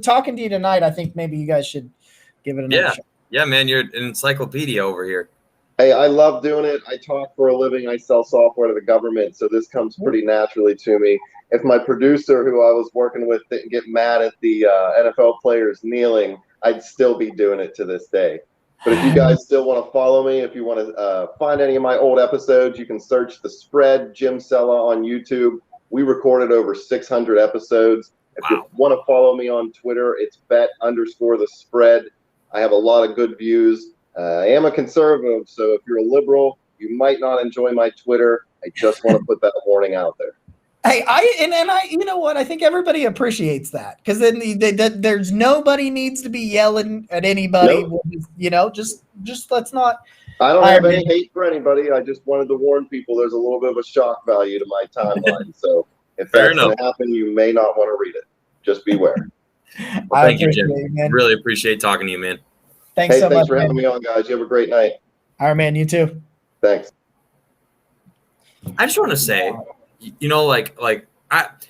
talking to you tonight, I think maybe you guys should give it another shot. Yeah, man, you're an encyclopedia over here. Hey, I love doing it. I talk for a living. I sell software to the government, so this comes pretty naturally to me. If my producer, who I was working with, didn't get mad at the NFL players kneeling, I'd still be doing it to this day. But if you guys still want to follow me, if you want to find any of my old episodes, you can search The Spread, Jim Cella on YouTube. We recorded over 600 episodes. If you want to follow me on Twitter, it's bet_the_spread. I have a lot of good views. I am a conservative, so if you're a liberal, you might not enjoy my Twitter. I just want to put that warning out there. Hey, I you know what? I think everybody appreciates that, because then there's nobody needs to be yelling at anybody. Nope. You know, just let's not. I don't have any hate for anybody. I just wanted to warn people there's a little bit of a shock value to my timeline. So if that's going to happen, you may not want to read it. Just beware. Well, thank you, Jim. Really appreciate talking to you, man. Thanks so much. Thanks for having me on, guys. You have a great night. All right, man. You too. Thanks. I just want to say, you know,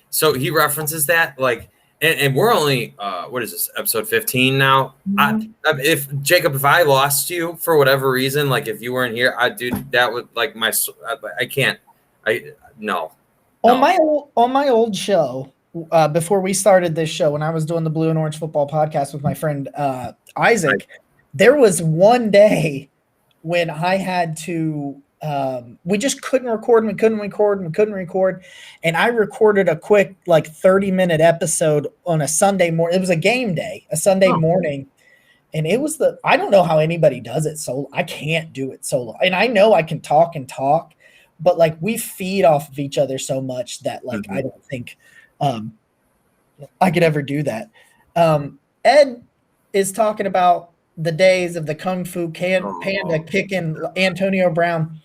so he references that, like, and we're only, what is this, episode 15 now? Mm-hmm. If I lost you for whatever reason, like if you weren't here, that would like no. On my old show, before we started this show, when I was doing the Blue and Orange Football podcast with my friend Isaac, there was one day when I had to, we just couldn't record, and we couldn't record. And I recorded a quick, like 30-minute episode on a Sunday morning. It was a game day, a Sunday morning. And it was I don't know how anybody does it solo. I can't do it solo. And I know I can talk, but like we feed off of each other so much that like, I don't think I could ever do that. Ed is talking about the days of the Kung Fu Panda kicking Antonio Brown.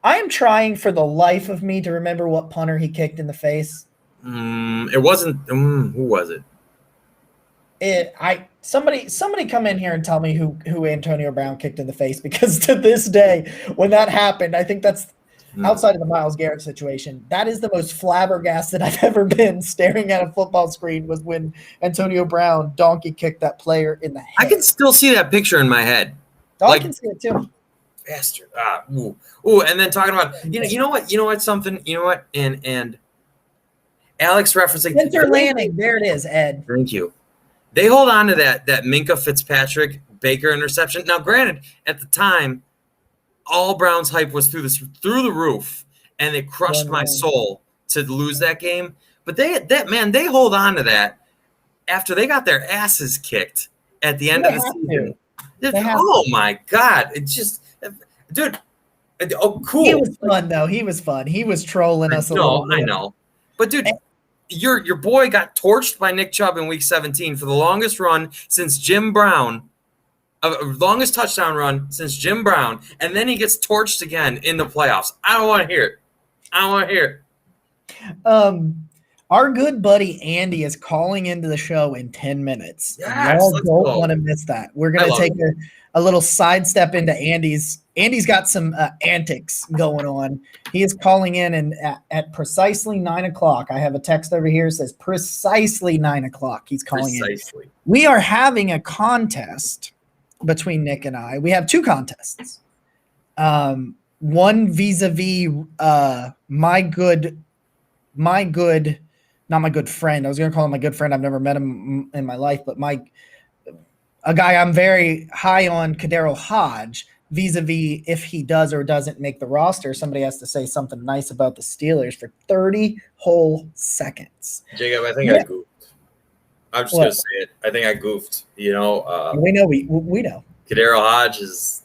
I am trying for the life of me to remember what punter he kicked in the face. It wasn't. Who was it? Somebody come in here and tell me who Antonio Brown kicked in the face, because to this day, when that happened, I think that's outside of the Myles Garrett situation. That is the most flabbergasted I've ever been staring at a football screen, was when Antonio Brown donkey kicked that player in the head. I can still see that picture in my head. I can see it too. Bastard. And then talking about, you know what, and Alex referencing Spencer Lanning. There it is, Ed. Thank you. They hold on to that Minka Fitzpatrick Baker interception. Now, granted, at the time, all Browns hype was through the roof, and it crushed my soul to lose that game. But they hold on to that after they got their asses kicked at the end of the season. Oh my God! It's just, dude. Oh, cool. He was fun though. He was fun. He was trolling us a little bit. I know, but dude. Your boy got torched by Nick Chubb in Week 17 for the longest run since Jim Brown, longest touchdown run since Jim Brown, and then he gets torched again in the playoffs. I don't want to hear it. Our good buddy Andy is calling into the show in 10 minutes. Yes, y'all don't want to miss that. We're going to take a little sidestep into Andy's. Andy's got some antics going on. He is calling in, and at precisely 9 o'clock, I have a text over here that says precisely 9 o'clock. He's calling in. We are having a contest between Nick and I. We have two contests. One vis-a-vis my good, not my good friend. I was going to call him my good friend. I've never met him in my life, but a guy I'm very high on, Kadero Hodge, vis-a-vis if he does or doesn't make the roster. Somebody has to say something nice about the Steelers for 30 whole seconds. Jacob, I think I goofed. I'm just going to say it. I think I goofed. We know. We know. Kadero Hodge is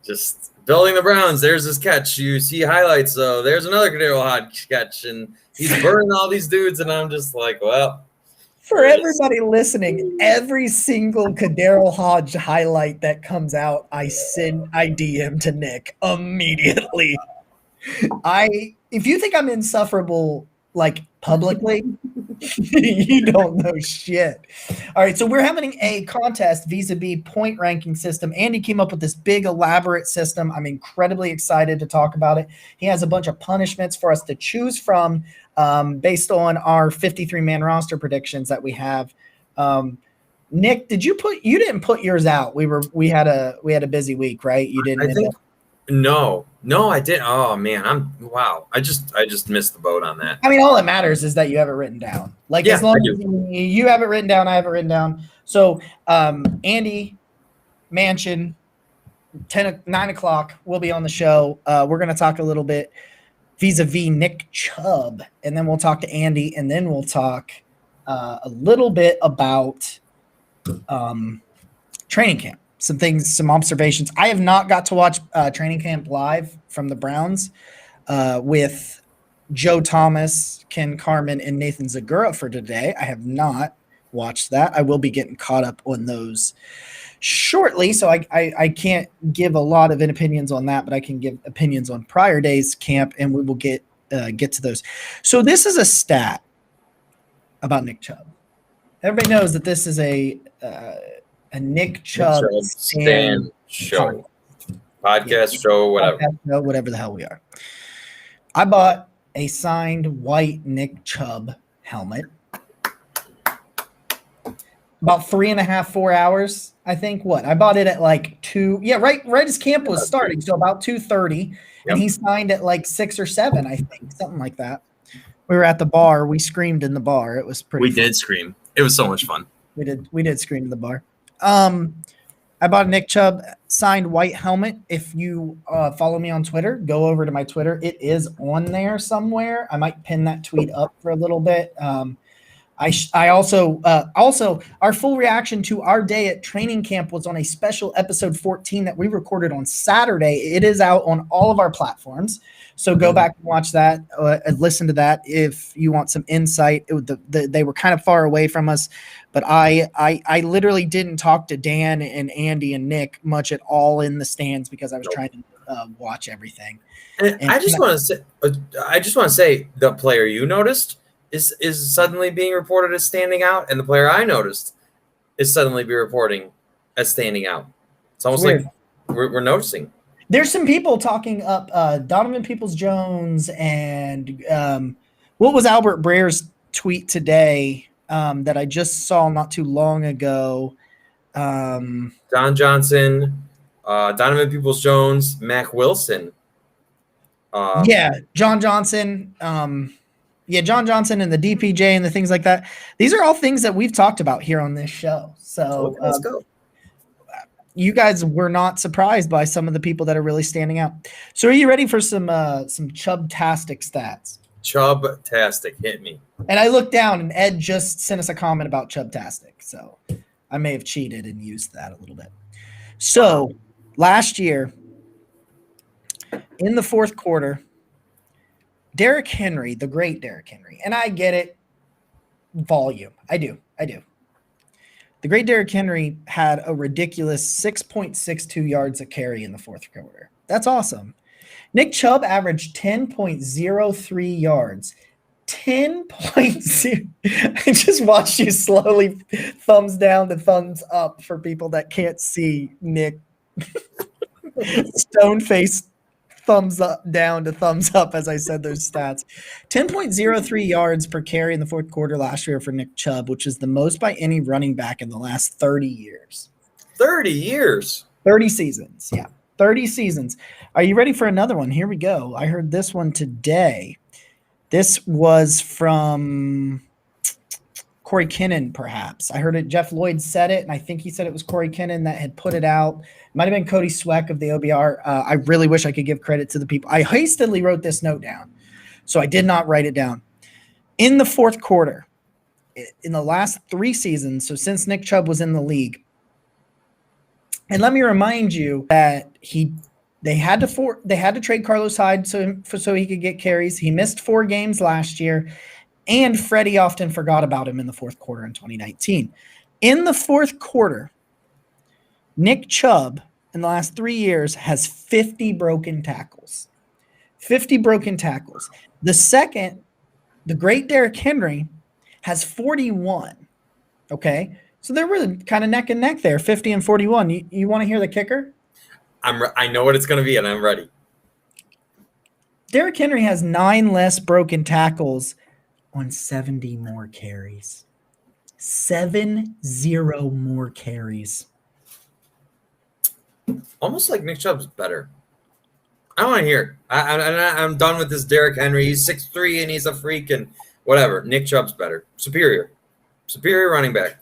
just building the Browns. There's his catch. You see highlights, though. There's another Kadero Hodge catch, and he's burning all these dudes, and I'm just like, well. For everybody listening, every single Kadero Hodge highlight that comes out, I DM to Nick immediately. If you think I'm insufferable, like publicly, you don't know shit. All right, so we're having a contest vis-a-vis point ranking system. Andy came up with this big elaborate system. I'm incredibly excited to talk about it. He has a bunch of punishments for us to choose from based on our 53-man roster predictions that we have. Nick, you didn't put yours out. We had a busy week, right? You didn't. No, I didn't. Oh man, wow. I just missed the boat on that. I mean, all that matters is that you have it written down. Like, as long as you have it written down, I have it written down. So, Andy Manchin, 9 o'clock, we'll be on the show. We're going to talk a little bit vis-a-vis Nick Chubb, and then we'll talk to Andy, and then we'll talk a little bit about training camp, some things, some observations. I have not got to watch training camp live from the Browns with Joe Thomas, Ken Carman, and Nathan Zagura for today. I have not watched that. I will be getting caught up on those shortly, so I can't give a lot of opinions on that, but I can give opinions on prior days camp, and we will get to those. So this is a stat about Nick Chubb. Everybody knows that this is a Nick Chubb stand show, podcast show, whatever. Whatever the hell we are. I bought a signed white Nick Chubb helmet about 3.5, 4 hours. I think I bought it at like 2. Yeah, right as camp was starting. So about 2:30, and he signed at like 6 or 7, I think, something like that. We were at the bar. We screamed in the bar. It was pretty. We did scream. It was so much fun. We did scream in the bar. I bought a Nick Chubb signed white helmet. If you follow me on Twitter, go over to my Twitter. It is on there somewhere. I might pin that tweet up for a little bit. I also our full reaction to our day at training camp was on a special episode 14 that we recorded on Saturday. It is out on all of our platforms. So go back and watch that, and listen to that if you want some insight. They were kind of far away from us, but I literally didn't talk to Dan and Andy and Nick much at all in the stands because I was trying to watch everything. And I just want to say the player you noticed is suddenly being reported as standing out, and the player I noticed is suddenly be reporting as standing out. It's almost like we're noticing. There's some people talking up Donovan Peoples-Jones and what was Albert Breer's tweet today that I just saw not too long ago. Don Johnson, Donovan Peoples-Jones, Mac Wilson. John Johnson. John Johnson and the DPJ and the things like that. These are all things that we've talked about here on this show. So let's go. You guys were not surprised by some of the people that are really standing out. So are you ready for some Chubb-tastic stats? Chubb-tastic, hit me. And I looked down and Ed just sent us a comment about Chubb-tastic. So I may have cheated and used that a little bit. So last year in the fourth quarter, Derrick Henry, the great Derrick Henry, and I get it, volume. I do. The great Derrick Henry had a ridiculous 6.62 yards a carry in the fourth quarter. That's awesome. Nick Chubb averaged 10.03 yards. 10.0. I just watched you slowly thumbs down to thumbs up for people that can't see Nick. Stone face thumbs up down to thumbs up as I said those stats. 10.03 yards per carry in the fourth quarter last year for Nick Chubb, which is the most by any running back in the last 30 years. 30 years? 30 seasons, yeah. 30 seasons. Are you ready for another one? Here we go. I heard this one today. This was from Corey Kinnan, perhaps. I heard it. Jeff Lloyd said it, and I think he said it was Corey Kinnan that had put it out. It might have been Cody Sweck of the OBR. I really wish I could give credit to the people. I hastily wrote this note down, so I did not write it down. In the fourth quarter, in the last 3 seasons, so since Nick Chubb was in the league, and let me remind you that they had to trade Carlos Hyde so he could get carries. He missed 4 games last year. And Freddie often forgot about him in the fourth quarter in 2019. In the fourth quarter, Nick Chubb in the last 3 years has 50 broken tackles. 50 broken tackles. The second, the great Derrick Henry, has 41. Okay? So they're really kind of neck and neck there, 50 and 41. You want to hear the kicker? I know what it's going to be, and I'm ready. Derrick Henry has 9 less broken tackles on 70 more carries. 70 more carries. Almost like Nick Chubb's better. I don't want to hear it. I'm done with this Derrick Henry. He's 6'3", and he's a freak and whatever. Nick Chubb's better. Superior running back.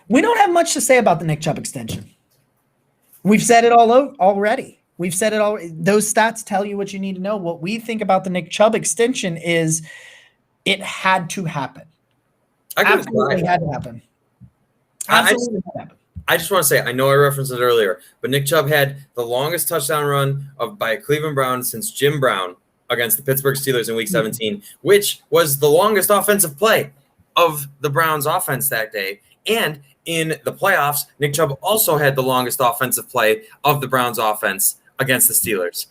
We don't have much to say about the Nick Chubb extension. We've said it all already. We've said it all. Those stats tell you what you need to know. What we think about the Nick Chubb extension is it had to happen. Absolutely had to happen. Absolutely had to happen. I just want to say, I know I referenced it earlier, but Nick Chubb had the longest touchdown run by a Cleveland Brown since Jim Brown against the Pittsburgh Steelers in Week 17, which was the longest offensive play of the Browns offense that day. And in the playoffs, Nick Chubb also had the longest offensive play of the Browns offense against the Steelers.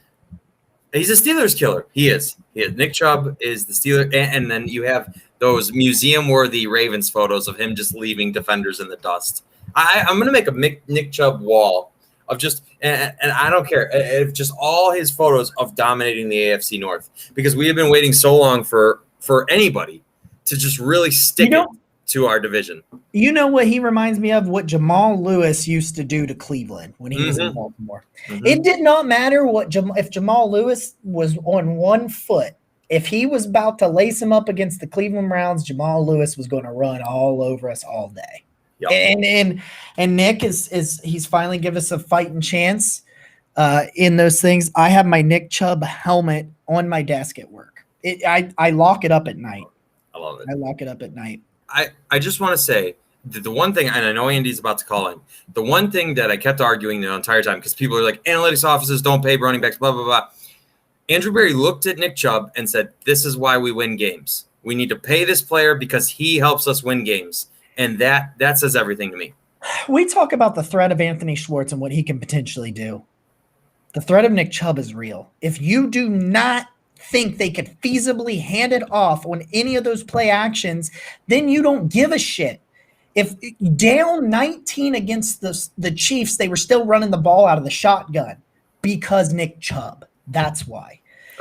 He's a Steelers killer. He is. Nick Chubb is the Steeler. And then you have those museum-worthy Ravens photos of him just leaving defenders in the dust. I'm going to make a Nick Chubb wall of just – and I don't care if just all his photos of dominating the AFC North, because we have been waiting so long for anybody to just really stick it to our division. You know what he reminds me of? What Jamal Lewis used to do to Cleveland when he was in Baltimore. It did not matter if Jamal Lewis was on one foot. If he was about to lace him up against the Cleveland Browns, Jamal Lewis was going to run all over us all day. Yep. And Nick he's finally given us a fighting chance in those things. I have my Nick Chubb helmet on my desk at work. I lock it up at night. I love it. I lock it up at night. I just want to say that the one thing, and I know Andy's about to call in, the one thing that I kept arguing the entire time, because people are like, analytics offices don't pay running backs, blah, blah, blah. Andrew Berry looked at Nick Chubb and said, this is why we win games. We need to pay this player because he helps us win games. And that says everything to me. We talk about the threat of Anthony Schwartz and what he can potentially do. The threat of Nick Chubb is real. If you do not think they could feasibly hand it off on any of those play actions, then you don't give a shit. If down 19 against the Chiefs, they were still running the ball out of the shotgun because Nick Chubb. That's why.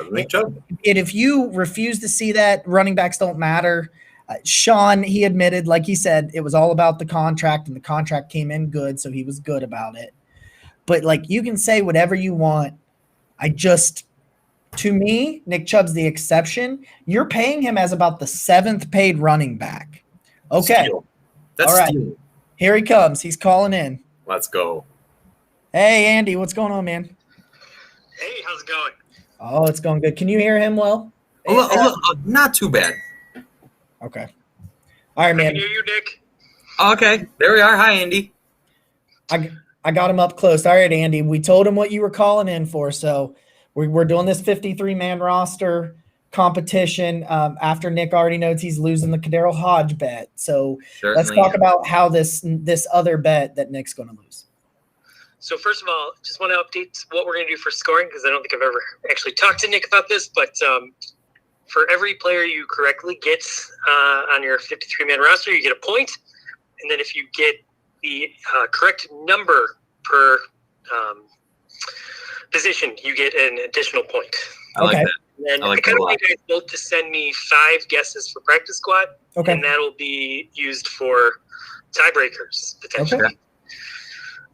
Nick Chubb. And if you refuse to see that, running backs don't matter. Sean, he admitted, like he said, it was all about the contract, and the contract came in good, so he was good about it. But, like, you can say whatever you want. To me, Nick Chubb's the exception. You're paying him as about the 7th paid running back. Okay. That's all right. steal. Here he comes. He's calling in. Let's go. Hey, Andy, what's going on, man? Hey, how's it going? Oh, it's going good. Can you hear him well? Not too bad. Okay. All right, man. I can hear you, Nick. Okay. There we are. Hi, Andy. I got him up close. All right, Andy. We told him what you were calling in for, so we're doing this 53-man roster competition after Nick already knows he's losing the Kadero Hodge bet. So let's talk about how this other bet that Nick's going to lose. So first of all, just want to update what we're going to do for scoring, because I don't think I've ever actually talked to Nick about this, but for every player you correctly get on your 53-man roster, you get a point. And then if you get the correct number per position, you get an additional point. I like that. And I kind of want you guys both to send me 5 guesses for practice squad, and that'll be used for tiebreakers, potentially. Okay.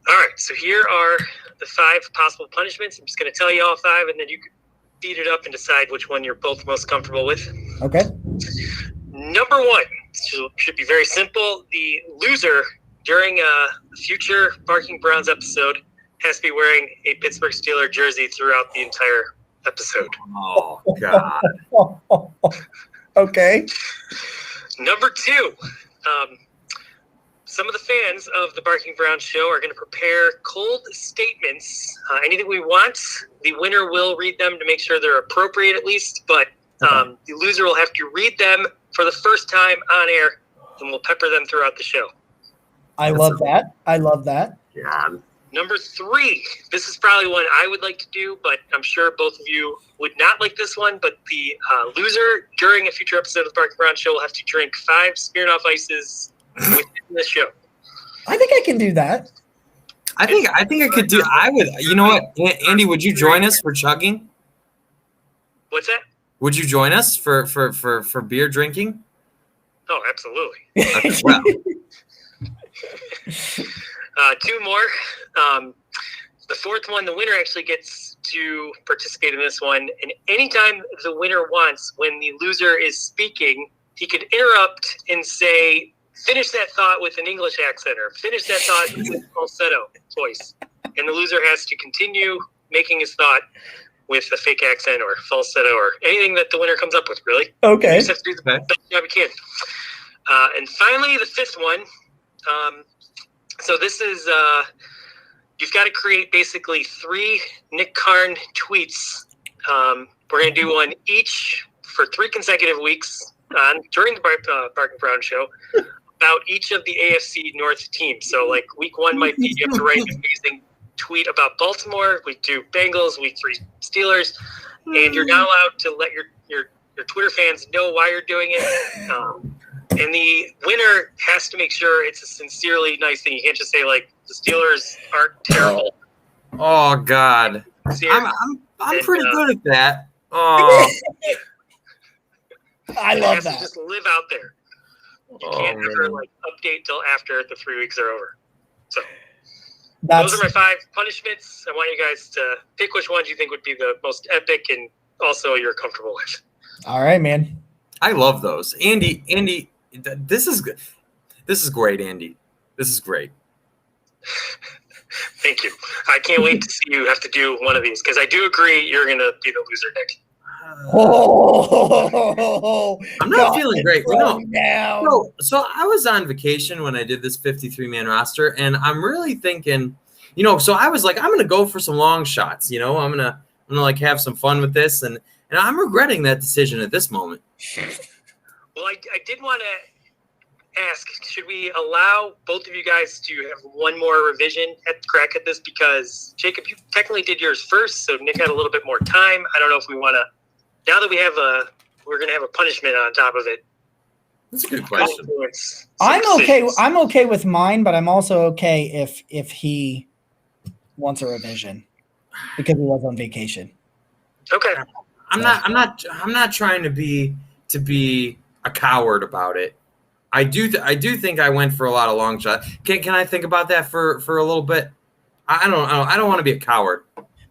All right, so here are the 5 possible punishments. I'm just going to tell you all 5, and then you can beat it up and decide which one you're both most comfortable with. Okay. Number 1 should be very simple. The loser during a future Barking Browns episode has to be wearing a Pittsburgh Steelers jersey throughout the entire episode. Oh, God. Okay. Number 2, some of the fans of the Barking Browns show are going to prepare cold statements. Anything we want, the winner will read them to make sure they're appropriate at least, but the loser will have to read them for the first time on air, and we'll pepper them throughout the show. I love that. Yeah. Number 3, this is probably one I would like to do, but I'm sure both of you would not like this one, but the loser during a future episode of the Barking Browns show will have to drink 5 Smirnoff Ices within the show. I think I can do that. I think I could do. I would. You know what, Andy? Would you join us for chugging? What's that? Would you join us for beer drinking? Oh, absolutely. Okay, well. 2 more. The 4th one, the winner actually gets to participate in this one. And anytime the winner wants, when the loser is speaking, he could interrupt and say, finish that thought with an English accent, or finish that thought with a falsetto voice. And the loser has to continue making his thought with a fake accent or falsetto or anything that the winner comes up with, really. Okay. You just have to do the best job you can. And finally, the fifth one. So this is you've got to create basically 3 Nick Karn tweets. We're going to do one each for 3 consecutive weeks during the Bark and Brown show about each of the AFC North teams. So like week 1 might be you have to write an amazing tweet about Baltimore. Week 2 Bengals. Week 3 Steelers. And you're not allowed to let your Twitter fans know why you're doing it. And the winner has to make sure it's a sincerely nice thing. You can't just say like the Steelers aren't terrible. Oh God, I'm pretty good at that. Oh, I love that. Just live out there. You can't ever like update till after the 3 weeks are over. So those are my 5 punishments. I want you guys to pick which ones you think would be the most epic and also you're comfortable with. All right, man. I love those, Andy. This is good. This is great, Andy. This is great. Thank you. I can't wait to see you have to do one of these because I do agree you're going to be the loser, Nick. I'm not feeling great. No. So I was on vacation when I did this 53-man roster, and I'm really thinking, so I was like, I'm going to go for some long shots. I'm gonna like have some fun with this, and I'm regretting that decision at this moment. Well, I did want to ask, should we allow both of you guys to have one more revision crack at this? Because, Jacob, you technically did yours first, so Nick had a little bit more time. I don't know if we want to, now that we're going to have a punishment on top of it. That's a good question. I'm okay with mine, but I'm also okay if he wants a revision because he was on vacation. Okay. I'm not trying to be a coward about it. I do think I went for a lot of long shots. Can I think about that for a little bit? I don't want to be a coward.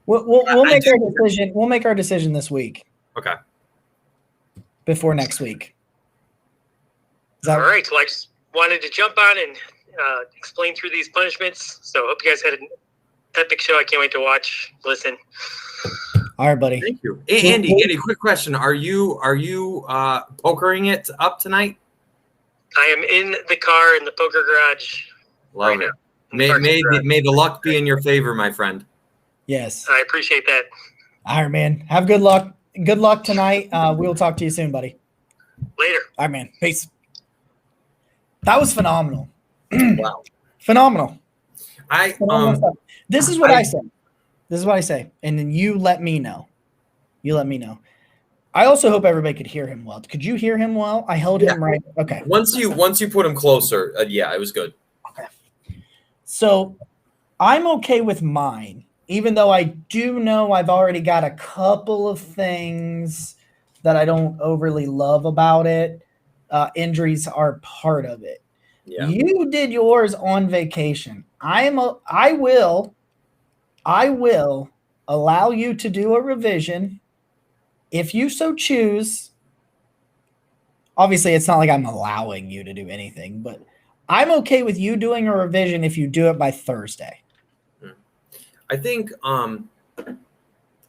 We'll make our decision. We'll make our decision this week. Okay. Before next week. All right. Well, I just wanted to jump on and explain through these punishments. So I hope you guys had an epic show. I can't wait to watch, listen. All right, buddy. Thank you. Andy, quick question. Are you pokering it up tonight? I am in the car in the poker garage. Love it. May the luck be in your favor, my friend. Yes. I appreciate that. All right, man. Have good luck. Good luck tonight. We'll talk to you soon, buddy. Later. All right, man. Peace. That was phenomenal. Wow. Phenomenal. This is what I say. This is what I say. And then you let me know. I also hope everybody could hear him well. Could you hear him well? I held him right. Okay. Once you put him closer, it was good. Okay. So I'm okay with mine, even though I do know I've already got a couple of things that I don't overly love about it. Injuries are part of it. Yeah. You did yours on vacation. I will allow you to do a revision if you so choose. Obviously, it's not like I'm allowing you to do anything, but I'm okay with you doing a revision if you do it by Thursday. I think I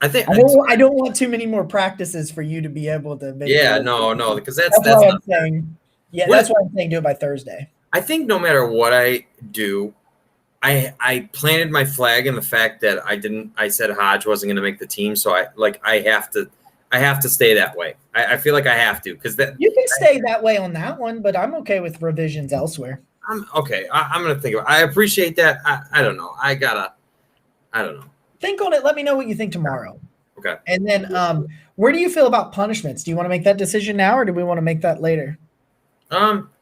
don't want too many more practices for you to be able to make no, because that's why I'm saying. Yeah, that's why I'm saying do it by Thursday. I think no matter what I do, I planted my flag in the fact that I said Hodge wasn't going to make the team, so I have to stay that way. I feel like I have to because that you can stay that way on that one, but I'm okay with revisions elsewhere. I'm okay. I'm going to think about it. I appreciate that. I don't know. I don't know. Think on it. Let me know what you think tomorrow. Okay. And then where do you feel about punishments? Do you want to make that decision now or do we want to make that later?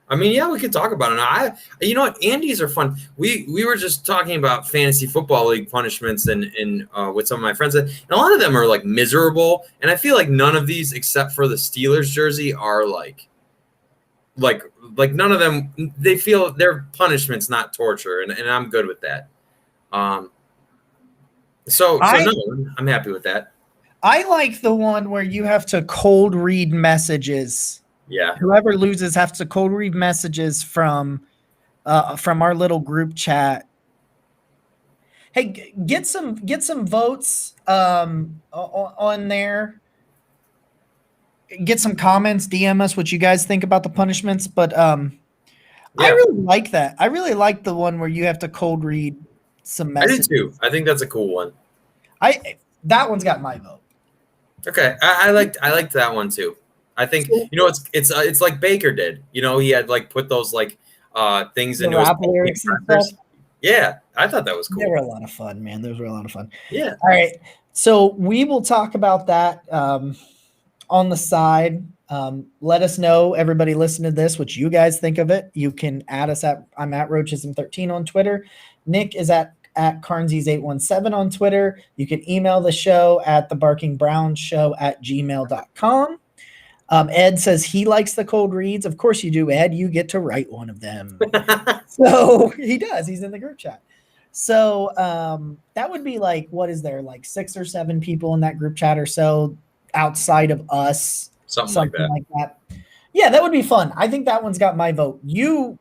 We could talk about it now. You know what? Andy's are fun. We were just talking about fantasy football league punishments and with some of my friends, and a lot of them are like miserable. And I feel like none of these, except for the Steelers jersey, are like none of them. They feel their punishments, not torture, and I'm good with that. I'm happy with that. I like the one where you have to cold read messages. Yeah. Whoever loses has to cold read messages from our little group chat. Hey, get some votes on there. get some comments, DM us what you guys think about the punishments. But I really like that. I really like the one where you have to cold read some messages. I do too. I think that's a cool one. That one's got my vote. Okay, I liked that one too. I think it's like Baker did. He had like put those like things into his lyrics and stuff. Yeah, I thought that was cool. They were a lot of fun, man. Those were a lot of fun. Yeah. All right, so we will talk about that on the side. Let us know, everybody listen to this, what you guys think of it. You can add us I'm at Roachism13 on Twitter. Nick is at Carnsies817 on Twitter. You can email the show at thebarkingbrownshow@gmail.com. Ed says he likes the cold reads. Of course you do, Ed. You get to write one of them. So he does. He's in the group chat. So that would be like, what is there, like 6 or 7 people in that group chat or so outside of us? Something like that. Yeah, that would be fun. I think that one's got my vote. You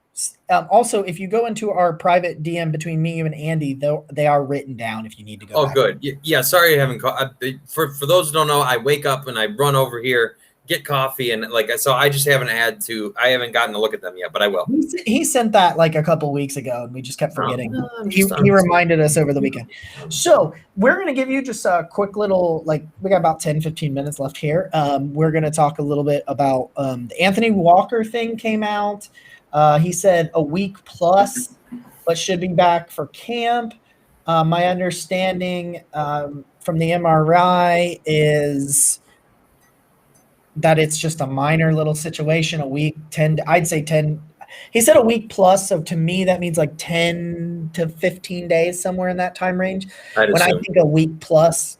also, if you go into our private DM between me, you, and Andy, they are written down if you need to go. Oh, back. Good. Yeah, sorry I haven't called. For those who don't know, I wake up and I run over here, get coffee, and so I just haven't gotten to look at them yet, but I will. He sent that like a couple weeks ago, and we just kept forgetting. He reminded us over the weekend. So we're going to give you just a quick little, we got about 10, 15 minutes left here. We're going to talk a little bit about the Anthony Walker thing came out. He said a week plus, but should be back for camp. My understanding from the MRI is that it's just a minor little situation, a week, 10, I'd say 10. He said a week plus, so to me that means like 10 to 15 days, somewhere in that time range. When I think a week plus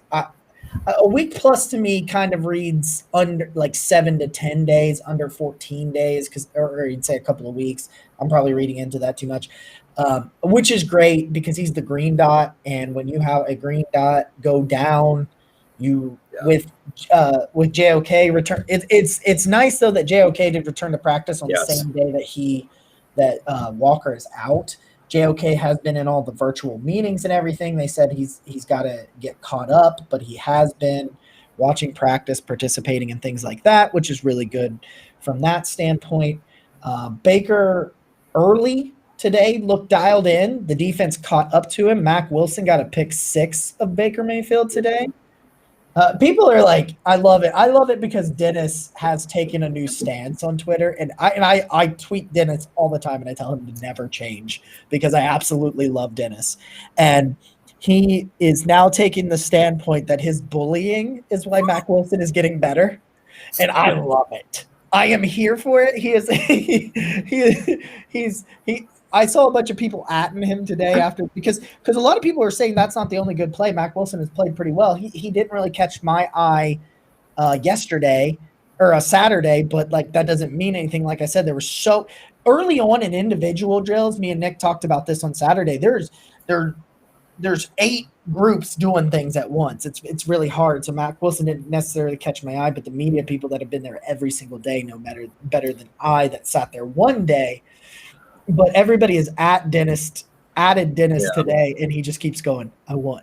to me kind of reads under like 7 to 10 days, under 14 days, or you'd say a couple of weeks. I'm probably reading into that too much, which is great because he's the green dot, and when you have a green dot go down, with JOK return. It's nice though that JOK did return to practice on the same day that Walker is out. JOK has been in all the virtual meetings and everything. They said he's got to get caught up, but he has been watching practice, participating in things like that, which is really good from that standpoint. Baker early today looked dialed in. The defense caught up to him. Mack Wilson got a pick 6 of Baker Mayfield today. People are like, I love it. I love it because Dennis has taken a new stance on Twitter, and I tweet Dennis all the time, and I tell him to never change because I absolutely love Dennis. And he is now taking the standpoint that his bullying is why Mack Wilson is getting better, and I love it. I am here for it. I saw a bunch of people atting him today because a lot of people are saying that's not the only good play. Mack Wilson has played pretty well. He didn't really catch my eye yesterday or a Saturday, but that doesn't mean anything. Like I said, there was so early on in individual drills. Me and Nick talked about this on Saturday. There's 8 groups doing things at once. It's really hard. So Mack Wilson didn't necessarily catch my eye, but the media people that have been there every single day know better than I that sat there one day. But everybody is added Dennis today, and he just keeps going, I won.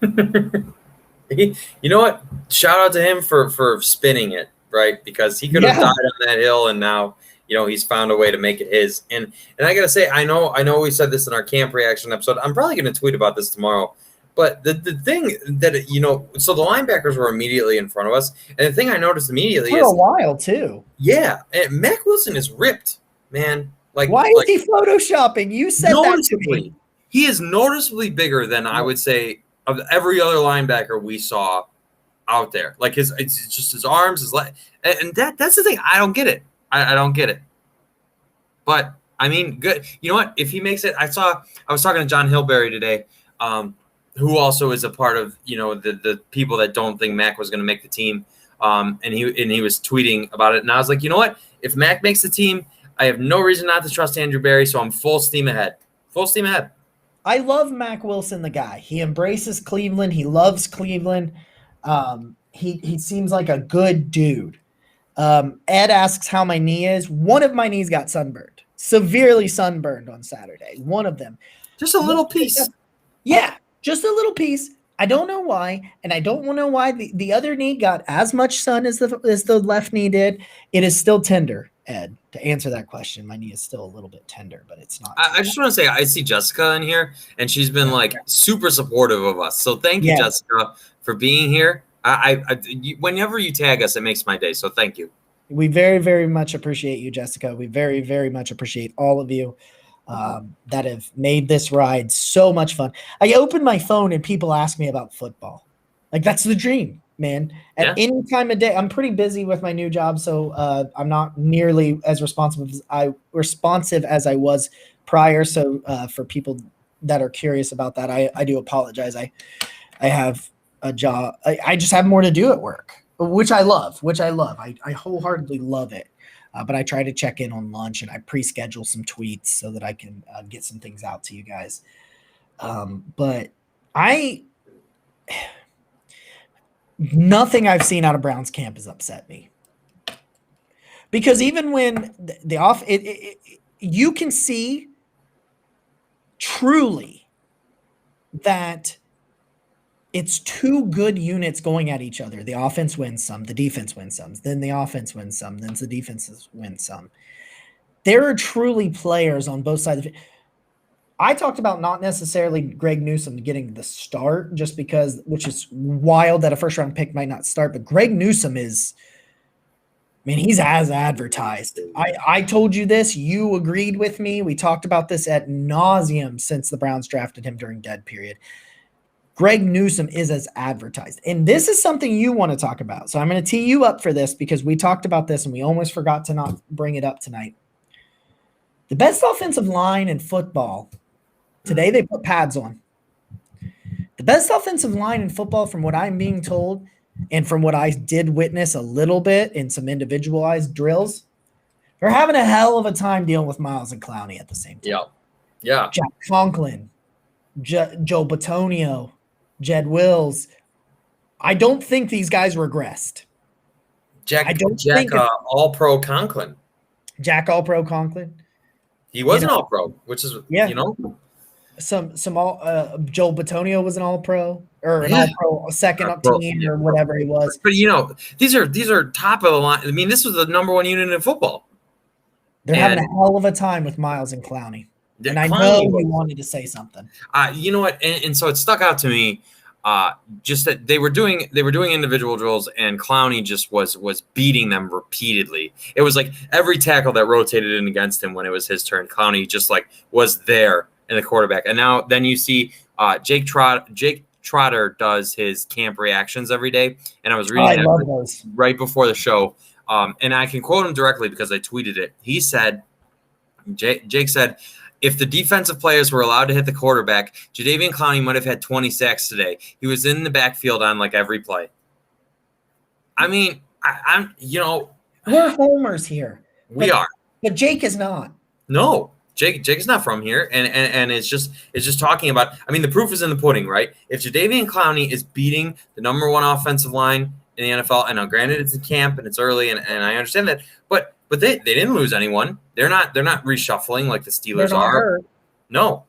You know what? Shout out to him for spinning it, right? Because he could have died on that hill, and now he's found a way to make it his. And I gotta say, I know we said this in our camp reaction episode. I'm probably gonna tweet about this tomorrow. But the thing that so the linebackers were immediately in front of us, and the thing I noticed immediately for a while too. Yeah, and Mack Wilson is ripped, man. Why is he photoshopping? You said that to me. He is noticeably bigger than I would say of every other linebacker we saw out there. It's just his arms, his leg, and that's the thing. I don't get it. I don't get it. But I mean, good. You know what? If he makes it, I was talking to John Hilberry today, who also is a part of the people that don't think Mack was going to make the team. And he was tweeting about it, and I was like, you know what? If Mack makes the team, I have no reason not to trust Andrew Berry, so I'm full steam ahead. Full steam ahead. I love Mack Wilson, the guy. He embraces Cleveland. He loves Cleveland. He seems like a good dude. Ed asks how my knee is. One of my knees got sunburned, severely sunburned on Saturday. One of them. Just a little piece. Yeah, just a little piece. I don't know why, and I don't know why the other knee got as much sun as the left knee did. It is still tender, Ed. To answer that question, my knee is still a little bit tender, but it's not. I just want to say I see Jessica in here, and she's been like super supportive of us. So thank you, Jessica, for being here. Whenever you tag us, it makes my day. So thank you. We very, very much appreciate you, Jessica. We very, very much appreciate all of you that have made this ride so much fun. I open my phone and people ask me about football. Like, that's the dream, man. At any time of day, I'm pretty busy with my new job, so I'm not nearly as responsive as I was prior. So for people that are curious about that, I do apologize. I have a job. I just have more to do at work, which I love. I wholeheartedly love it. But I try to check in on lunch, and I pre-schedule some tweets so that I can get some things out to you guys. But nothing I've seen out of Browns camp has upset me, because even when you can see truly that it's two good units going at each other. The offense wins some, the defense wins some, then the offense wins some, then the defense wins some. There are truly players on both sides of it. I talked about not necessarily Greg Newsome getting the start just because, which is wild that a first round pick might not start, but Greg Newsome is, he's as advertised. I told you this, you agreed with me. We talked about this ad nauseum since the Browns drafted him during dead period. Greg Newsome is as advertised. And this is something you want to talk about. So I'm going to tee you up for this because we talked about this and we almost forgot to not bring it up tonight. The best offensive line in football, today they put pads on. The best offensive line in football, from what I'm being told, and from what I did witness a little bit in some individualized drills, they're having a hell of a time dealing with Miles and Clowney at the same time. Yeah. Jack Conklin, Joe Batonio, Jed Wills. I don't think these guys regressed. Jack All-Pro Conklin. Jack All-Pro Conklin. He was an All-Pro, which is Some Joel Batonio was an All-Pro or an All-Pro, a second up team or whatever he was. But these are top of the line. This was the number one unit in football. They're having a hell of a time with Miles and Clowney. And I know you wanted to say something. You know what? And so it stuck out to me, just that they were doing individual drills, and Clowney just was beating them repeatedly. It was like every tackle that rotated in against him when it was his turn, Clowney just like was there in the quarterback. And then you see Jake Trotter does his camp reactions every day, and I was reading that right before the show, and I can quote him directly because I tweeted it. He said, Jake said, if the defensive players were allowed to hit the quarterback, Jadeveon Clowney might have had 20 sacks today. He was in the backfield on like every play. I'm we're homers here. We are. But Jake is not. No, Jake is not from here. And it's just talking about, the proof is in the pudding, right? If Jadeveon Clowney is beating the number one offensive line in the NFL, and now granted it's in camp and it's early and I understand that, but they didn't lose anyone. They're not reshuffling like the Steelers are. Hurt. No.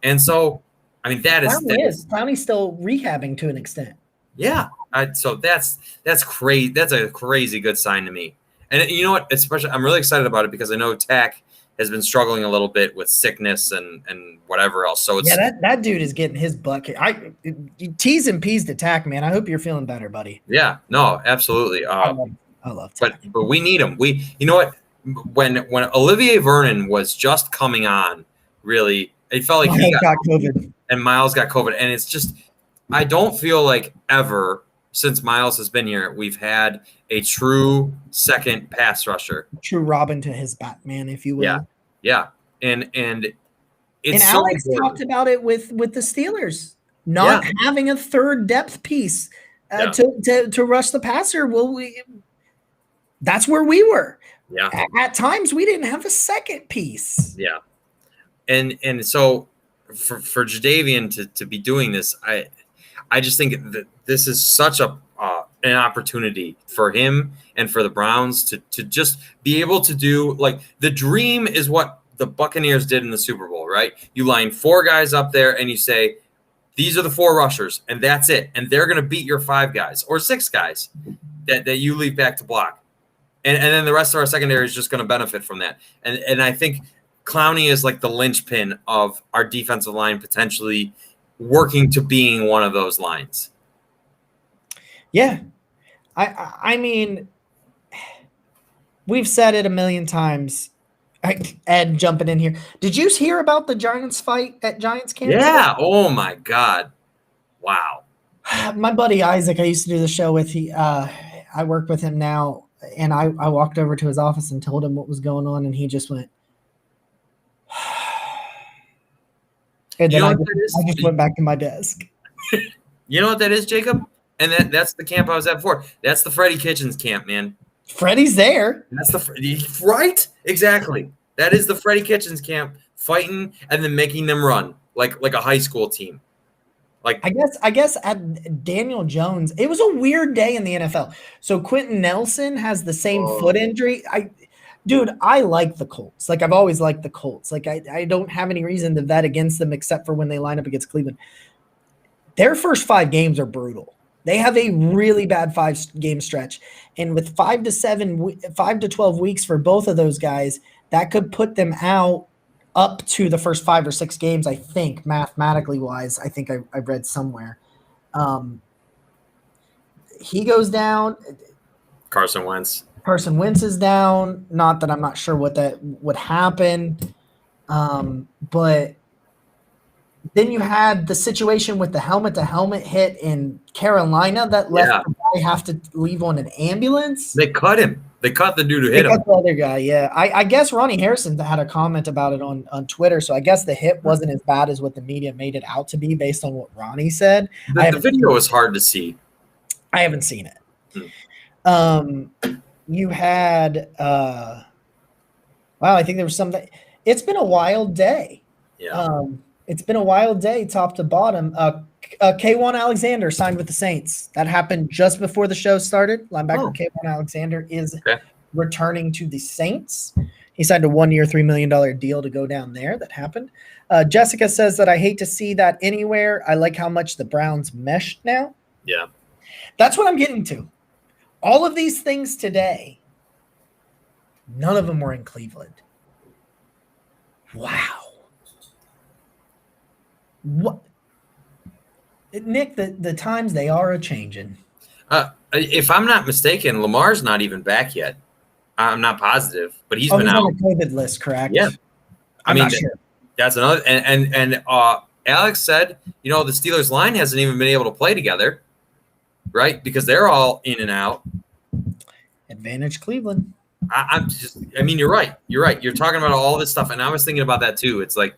And so, that is Clowney's still rehabbing to an extent. Yeah. So that's crazy. That's a crazy good sign to me. And you know what? Especially, I'm really excited about it because I know Tack has been struggling a little bit with sickness and whatever else. So it's that dude is getting his butt. T's and P's to Tack, man. I hope you're feeling better, buddy. Yeah. No, absolutely. I love Tack. But we need him. You know what? When Olivier Vernon was just coming on, really, it felt like he got COVID and Miles got COVID. And it's just, I don't feel like ever since Miles has been here, we've had a true second pass rusher. True Robin to his Batman, if you will. Yeah. And it's Alex talked about it with the Steelers, not having a third depth piece to rush the passer. Well, that's where we were. Yeah. At times we didn't have a second piece. Yeah. And so for Jadeveon to be doing this, I just think that this is such an opportunity for him and for the Browns to just be able to do, like, the dream is what the Buccaneers did in the Super Bowl, right? You line four guys up there and you say, these are the 4 rushers, and that's it. And they're going to beat your 5 guys or 6 guys that you leave back to block. And then the rest of our secondary is just going to benefit from that. And I think Clowney is like the linchpin of our defensive line potentially working to being one of those lines. Yeah. I mean, we've said it a million times. Ed jumping in here. Did you hear about the Giants fight at Giants camp? Yeah. Oh my God. Wow. My buddy Isaac, I used to do the show with. I work with him now, and I walked over to his office and told him what was going on, and he just went. And then I just went back to my desk. You know what that is, Jacob? And that's the camp I was at before. That's the Freddie Kitchens camp, man. Freddie's there. That's right? Exactly. That is the Freddie Kitchens camp, fighting and then making them run like a high school team. Like I guess at Daniel Jones, it was a weird day in the NFL. So Quentin Nelson has the same foot injury. I like the Colts. Like I've always liked the Colts. Like I don't have any reason to vet against them except for when they line up against Cleveland. Their first 5 games are brutal. They have a really bad 5-game stretch. And with 5 to 12 weeks for both of those guys, that could put them out up to the first 5 or 6 games, I think, mathematically wise. I think I read somewhere. He goes down. Carson Wentz is down. Not that I'm not sure what that would happen. But then you had the situation with the helmet-to-helmet hit in Carolina that left the guy have to leave on an ambulance. They cut him. They cut the dude who hit him. The other guy, yeah. I guess Ronnie Harrison had a comment about it on Twitter, so I guess the hit wasn't as bad as what the media made it out to be based on what Ronnie said. The video was hard to see. I haven't seen it. You had wow, I think there was something. It's been a wild day. Yeah. It's been a wild day, top to bottom. K1 Alexander signed with the Saints. That happened just before the show started. Linebacker K1 Alexander is returning to the Saints. He signed a 1-year, $3 million deal to go down there. That happened. Jessica says that I hate to see that anywhere. I like how much the Browns meshed now. Yeah. That's what I'm getting to. All of these things today, none of them were in Cleveland. Wow. What, Nick? The times they are a changing. If I'm not mistaken, Lamar's not even back yet. I'm not positive, but he's been out on the COVID list, correct? Yeah, I'm not sure. That's another. And Alex said, the Steelers line hasn't even been able to play together, right? Because they're all in and out. Advantage Cleveland. You're right. You're talking about all this stuff, and I was thinking about that too. It's like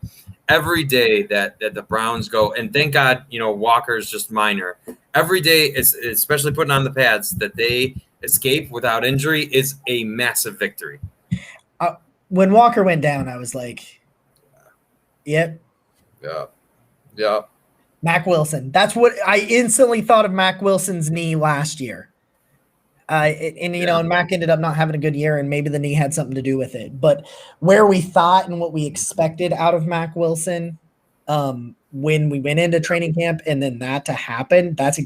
every day that the Browns go, and thank God, Walker's just minor. Every day, especially putting on the pads, that they escape without injury is a massive victory. When Walker went down, I was like, yep. Yeah. Mac Wilson. That's what I instantly thought of. Mac Wilson's knee last year. And Mac ended up not having a good year, and maybe the knee had something to do with it. But where we thought and what we expected out of Mac Wilson when we went into training camp and then that to happen, that's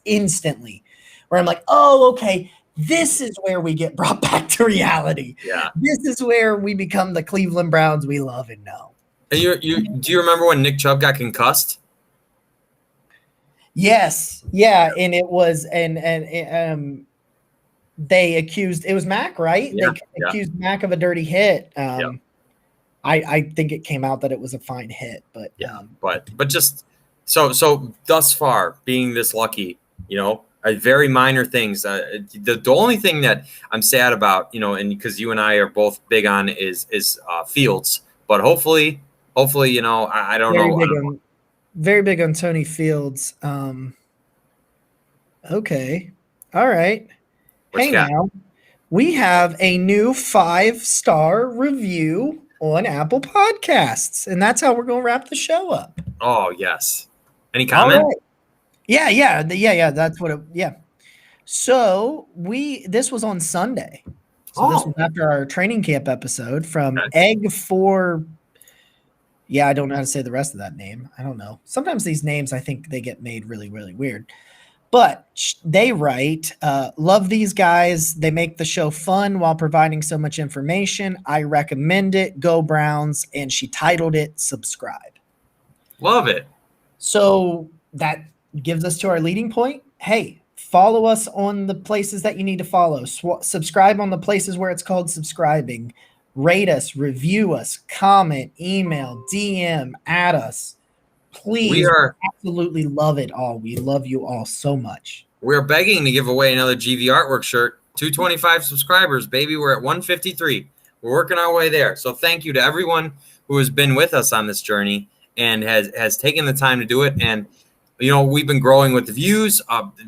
instantly where I'm like, oh, okay, this is where we get brought back to reality. Yeah. This is where we become the Cleveland Browns we love and know. And do you remember when Nick Chubb got concussed? Yes. Yeah. And it was, they accused, it was Mac, right? Yeah, they accused Mac of a dirty hit. I think it came out that it was a fine hit, but but just so thus far being this lucky, very minor things. The only thing that I'm sad about, and because you and I are both big on is Fields, but hopefully, I don't know. Very big on Tony Fields. Okay. All right. Hey, now we have a new 5-star review on Apple Podcasts, and that's how we're going to wrap the show up. Oh, yes. Any comment? Right. Yeah. That's what So this was on Sunday. So this was after our training camp episode from Egg for Yeah, I don't know how to say the rest of that name. I don't know. Sometimes these names, I think they get made really, really weird. But they write, love these guys. They make the show fun while providing so much information. I recommend it. Go Browns. And she titled it Subscribe. Love it. So that gives us to our leading point. Hey, follow us on the places that you need to follow. Subscribe on the places where it's called subscribing. Rate us, review us, comment, email, DM, add us. Please, we absolutely love it all. We love you all so much. We're begging to give away another GV artwork shirt. 225 subscribers, baby. We're at 153. We're working our way there. So thank you to everyone who has been with us on this journey and has taken the time to do it. And, you know, we've been growing with the views.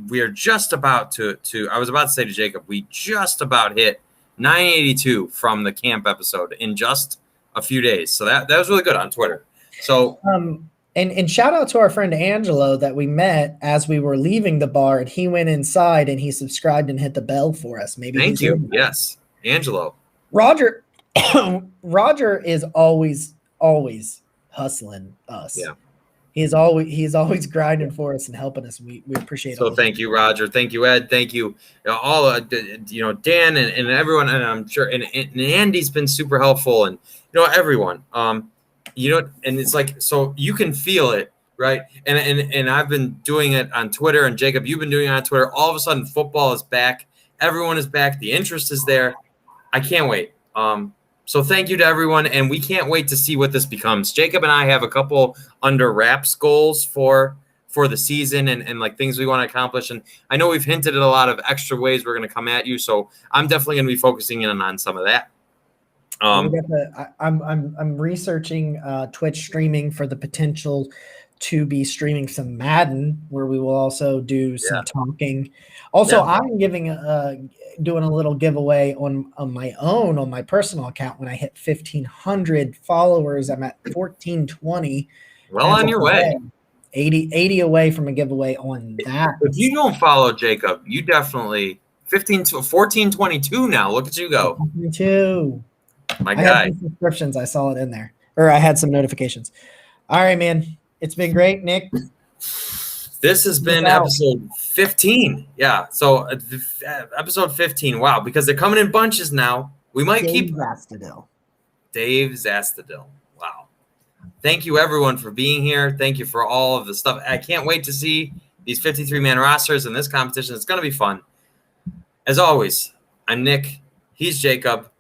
We are just about to I was about to say to Jacob, we just about hit 982 from the camp episode in just a few days. So that was really good on Twitter. So and shout out to our friend Angelo that we met as we were leaving the bar, and he went inside and he subscribed and hit the bell for us. Maybe thank you. Yes, Angelo. Roger is always hustling us. Yeah. He's always grinding for us and helping us. We appreciate it. So thank you, Roger. Thank you, Ed. Thank you, all Dan and everyone, and I'm sure and Andy's been super helpful, and everyone. And it's like, so you can feel it, right? And I've been doing it on Twitter, and Jacob, you've been doing it on Twitter. All of a sudden, football is back. Everyone is back. The interest is there. I can't wait. So thank you to everyone, and we can't wait to see what this becomes. Jacob and I have a couple under wraps goals for the season and like things we want to accomplish. And I know we've hinted at a lot of extra ways we're going to come at you. So I'm definitely going to be focusing in on some of that. I'm researching Twitch streaming for the potential to be streaming some Madden, where we will also do some talking. Also, I'm doing a little giveaway on my personal account. When I hit 1,500 followers, I'm at 1,420. Well on your way. 80 away from a giveaway on that. If you don't follow Jacob, you definitely 1422 now. Look at you go. 22. My guy. I had some subscriptions. I saw it in there, or I had some notifications. All right, man. It's been great, Nick. This has been episode 15. Yeah. So episode 15. Wow. Because they're coming in bunches now. We might keep Dave Zastadil. Wow. Thank you, everyone, for being here. Thank you for all of the stuff. I can't wait to see these 53-man rosters in this competition. It's going to be fun. As always, I'm Nick. He's Jacob.